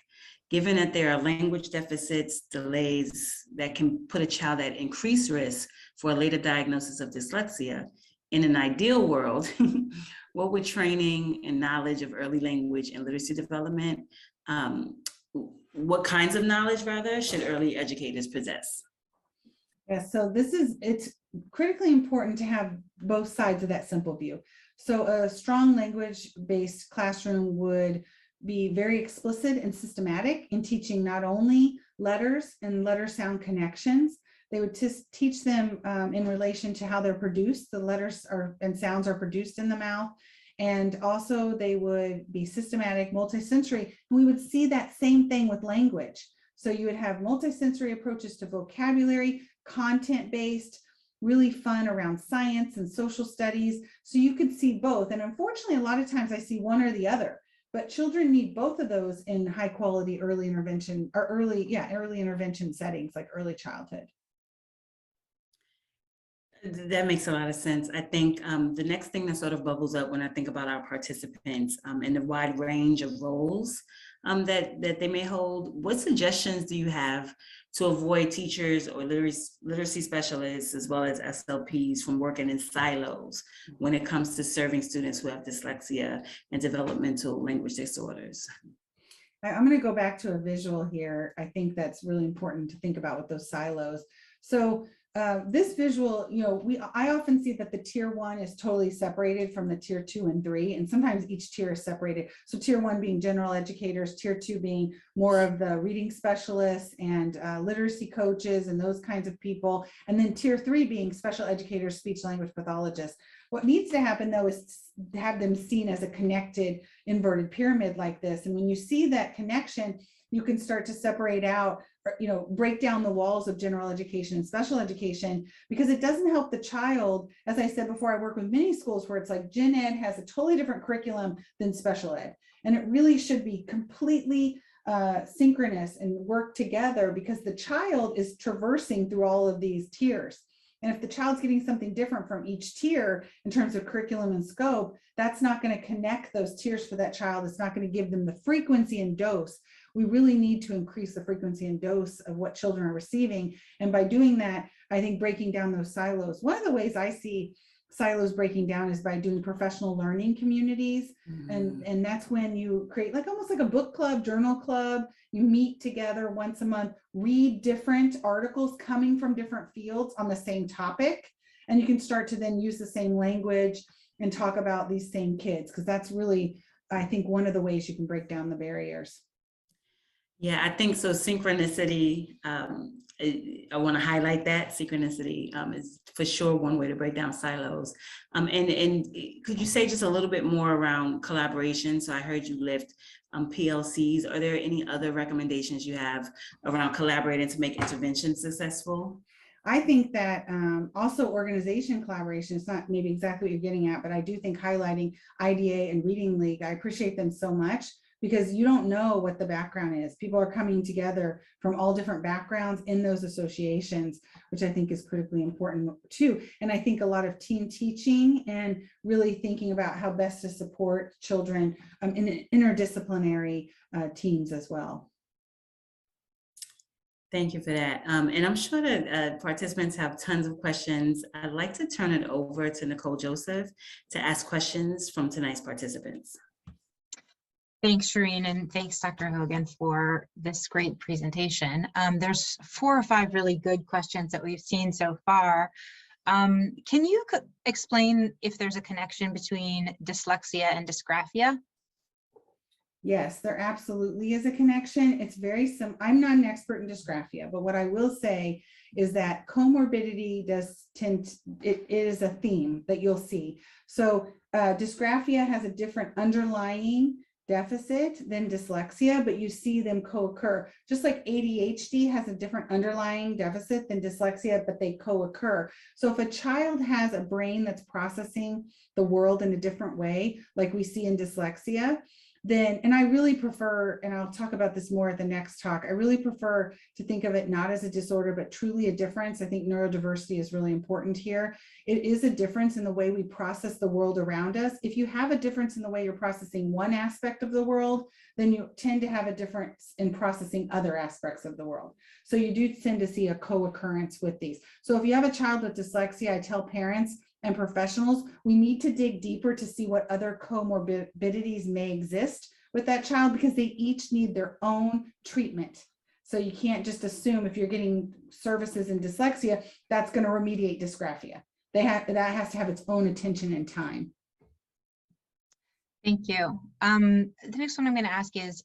Given that there are language deficits, delays that can put a child at increased risk for a later diagnosis of dyslexia, in an ideal world, what would training and knowledge of early language and literacy development, what kinds of knowledge rather should early educators possess? Yeah, so it's critically important to have both sides of that simple view. So a strong language-based classroom would be very explicit and systematic in teaching not only letters and letter sound connections. They would teach them in relation to how they're produced. The letters and sounds are produced in the mouth. And also they would be systematic, multisensory. And we would see that same thing with language. So you would have multisensory approaches to vocabulary, content-based, really fun around science and social studies. So you could see both. And unfortunately, a lot of times I see one or the other. but children need both of those in high quality early intervention or early intervention settings like early childhood. That makes a lot of sense. I think the next thing that sort of bubbles up when I think about our participants and the wide range of roles that they may hold, what suggestions do you have to avoid teachers or literacy specialists as well as SLPs from working in silos when it comes to serving students who have dyslexia and developmental language disorders? I'm going to go back to a visual here. I think that's really important to think about with those silos. So this visual, I often see that the tier 1 is totally separated from the tier 2 and 3, and sometimes each tier is separated. So tier 1 being general educators, tier 2 being more of the reading specialists and literacy coaches and those kinds of people, and then tier 3 being special educators, speech language pathologists. What needs to happen though is to have them seen as a connected inverted pyramid like this. And when you see that connection, you can start to separate out, break down the walls of general education and special education, because it doesn't help the child. As I said before, I work with many schools where it's like gen ed has a totally different curriculum than special ed. And it really should be completely synchronous and work together, because the child is traversing through all of these tiers. And if the child's getting something different from each tier in terms of curriculum and scope, that's not going to connect those tiers for that child. It's not going to give them the frequency and dose. We really need to increase the frequency and dose of what children are receiving. And by doing that, I think breaking down those silos. One of the ways I see silos breaking down is by doing professional learning communities. And that's when you create like almost like a book club, journal club. You meet together once a month, read different articles coming from different fields on the same topic. And you can start to then use the same language and talk about these same kids, because that's really, I think, one of the ways you can break down the barriers. Yeah, I think so. Synchronicity, I want to highlight that. Synchronicity is for sure one way to break down silos. And could you say just a little bit more around collaboration? So I heard you lift PLCs. Are there any other recommendations you have around collaborating to make interventions successful? I think that also organization collaboration is not maybe exactly what you're getting at, but I do think highlighting IDA and Reading League, I appreciate them so much, because you don't know what the background is. People are coming together from all different backgrounds in those associations, which I think is critically important too. And I think a lot of team teaching and really thinking about how best to support children in interdisciplinary teams as well. Thank you for that. And I'm sure that participants have tons of questions. I'd like to turn it over to Nicole Joseph to ask questions from tonight's participants. Thanks, Shireen, and thanks, Dr. Hogan, for this great presentation. There's 4 or 5 really good questions that we've seen so far. Can you explain if there's a connection between dyslexia and dysgraphia? Yes, there absolutely is a connection. It's very simple. I'm not an expert in dysgraphia, but what I will say is that comorbidity does it is a theme that you'll see. So dysgraphia has a different underlying deficit than dyslexia, but you see them co-occur. Just like ADHD has a different underlying deficit than dyslexia, but they co-occur. So if a child has a brain that's processing the world in a different way, like we see in dyslexia, then, and I really prefer, and I'll talk about this more at the next talk, I really prefer to think of it not as a disorder, but truly a difference. I think neurodiversity is really important here. It is a difference in the way we process the world around us. If you have a difference in the way you're processing one aspect of the world, then you tend to have a difference in processing other aspects of the world. So you do tend to see a co-occurrence with these. So if you have a child with dyslexia, I tell parents and professionals, we need to dig deeper to see what other comorbidities may exist with that child, because they each need their own treatment. So you can't just assume if you're getting services in dyslexia, that's going to remediate dysgraphia. That has to have its own attention and time. Thank you. The next one I'm going to ask is,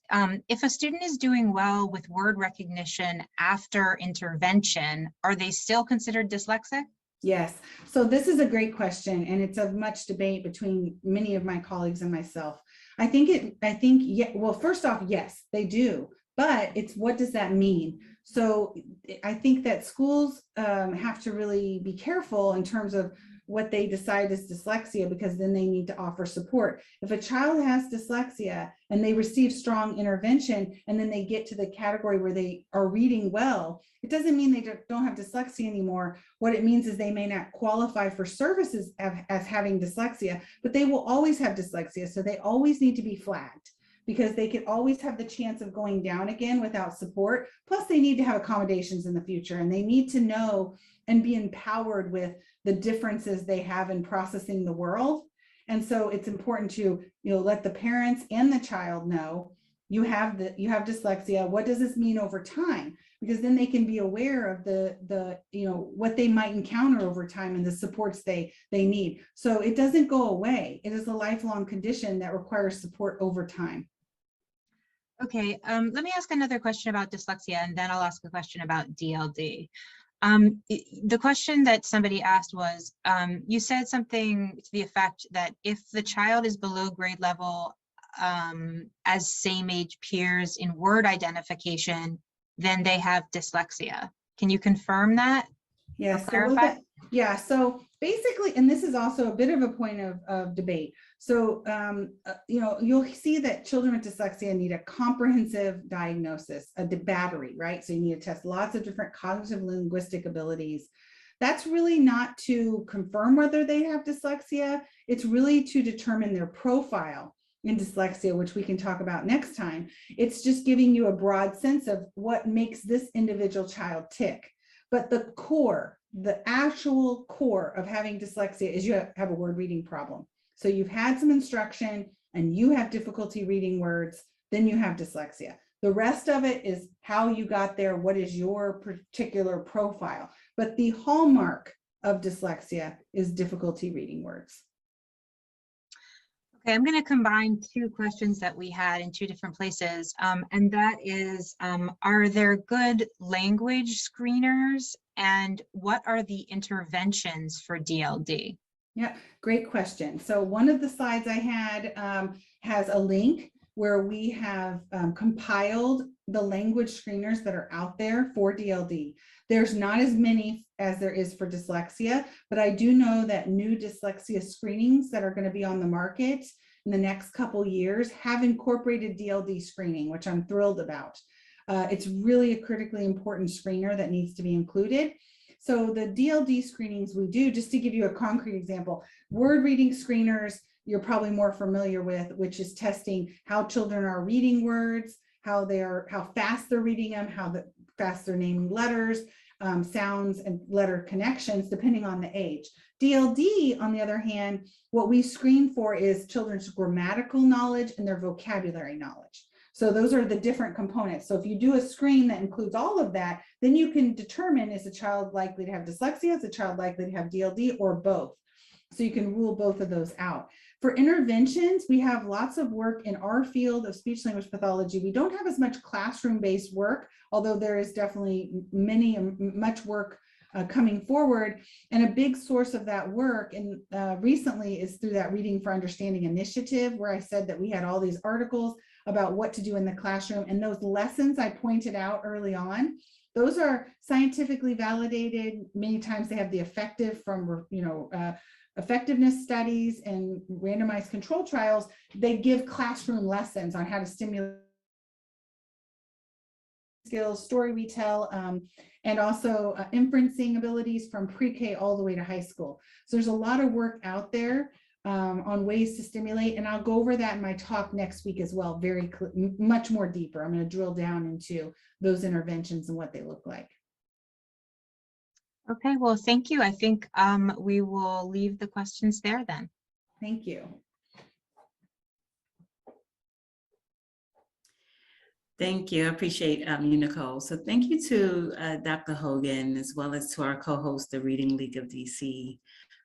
if a student is doing well with word recognition after intervention, are they still considered dyslexic? Yes, so this is a great question, and it's of much debate between many of my colleagues and myself. Well, first off, yes, they do, but it's what does that mean? So I think that schools have to really be careful in terms of what they decide is dyslexia, because then they need to offer support. If a child has dyslexia and they receive strong intervention and then they get to the category where they are reading well, it doesn't mean they don't have dyslexia anymore. What it means is they may not qualify for services as having dyslexia, but they will always have dyslexia. So they always need to be flagged, because they could always have the chance of going down again without support. Plus they need to have accommodations in the future, and they need to know and be empowered with the differences they have in processing the world. And so it's important to, let the parents and the child know you have dyslexia. What does this mean over time? Because then they can be aware of the what they might encounter over time and the supports they need. So it doesn't go away. It is a lifelong condition that requires support over time. Okay, let me ask another question about dyslexia, and then I'll ask a question about DLD. The question that somebody asked was, you said something to the effect that if the child is below grade level as same age peers in word identification, then they have dyslexia. Can you confirm that? Yes. Clarify? So basically, and this is also a bit of a point of debate. So, you'll see that children with dyslexia need a comprehensive diagnosis, a battery, right? So you need to test lots of different cognitive linguistic abilities. That's really not to confirm whether they have dyslexia. It's really to determine their profile in dyslexia, which we can talk about next time. It's just giving you a broad sense of what makes this individual child tick. But the actual core of having dyslexia is you have a word reading problem. So you've had some instruction and you have difficulty reading words, then you have dyslexia. The rest of it is how you got there, what is your particular profile. But the hallmark of dyslexia is difficulty reading words. Okay, I'm going to combine two questions that we had in two different places, and that is, are there good language screeners, and what are the interventions for DLD? Yeah, great question. So one of the slides I had has a link where we have compiled the language screeners that are out there for DLD. There's not as many as there is for dyslexia, but I do know that new dyslexia screenings that are going to be on the market in the next couple years have incorporated DLD screening, which I'm thrilled about. It's really a critically important screener that needs to be included. So the DLD screenings we do, just to give you a concrete example, word reading screeners you're probably more familiar with, which is testing how children are reading words, how fast they're reading them, how fast they're naming letters, sounds and letter connections, depending on the age. DLD, on the other hand, what we screen for is children's grammatical knowledge and their vocabulary knowledge. So those are the different components. So if you do a screen that includes all of that, then you can determine, is a child likely to have dyslexia, is a child likely to have DLD, or both. So you can rule both of those out. For interventions, we have lots of work in our field of speech language pathology. We don't have as much classroom-based work, although there is definitely much work coming forward. And a big source of that work recently is through that Reading for Understanding initiative, where I said that we had all these articles about what to do in the classroom. And those lessons I pointed out early on, those are scientifically validated. Many times they have the effective from, effectiveness studies and randomized control trials. They give classroom lessons on how to stimulate skills, story retell, and also inferencing abilities from pre-K all the way to high school. So there's a lot of work out there on ways to stimulate, and I'll go over that in my talk next week as well, much more deeper. I'm going to drill down into those interventions and what they look like. Okay, well, thank you. I think we will leave the questions there then. Thank you. Thank you. I appreciate you, Nicole. So thank you to Dr. Hogan, as well as to our co-host, the Reading League of DC.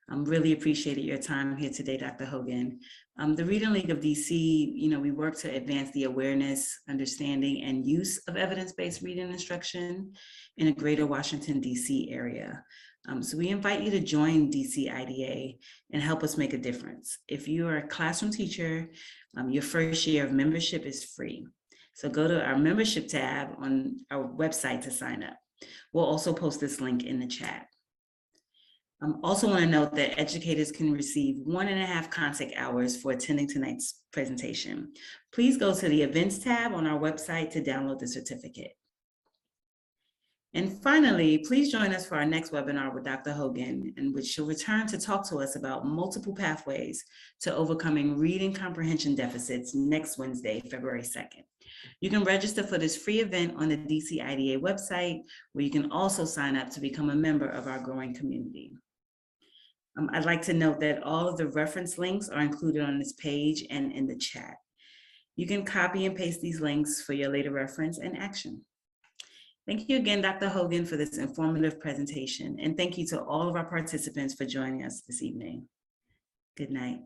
Really appreciated your time here today, Dr. Hogan. The Reading League of DC, we work to advance the awareness, understanding, and use of evidence-based reading instruction in the greater Washington, DC area. So we invite you to join DC IDA and help us make a difference. If you are a classroom teacher, your first year of membership is free. So go to our membership tab on our website to sign up. We'll also post this link in the chat. Also want to note that educators can receive 1.5 contact hours for attending tonight's presentation. Please go to the events tab on our website to download the certificate. And finally, please join us for our next webinar with Dr. Hogan, in which she'll return to talk to us about multiple pathways to overcoming reading comprehension deficits next Wednesday, February 2nd. You can register for this free event on the DC IDA website, where you can also sign up to become a member of our growing community. I'd like to note that all of the reference links are included on this page and in the chat. You can copy and paste these links for your later reference and action. Thank you again, Dr. Hogan, for this informative presentation. And thank you to all of our participants for joining us this evening. Good night.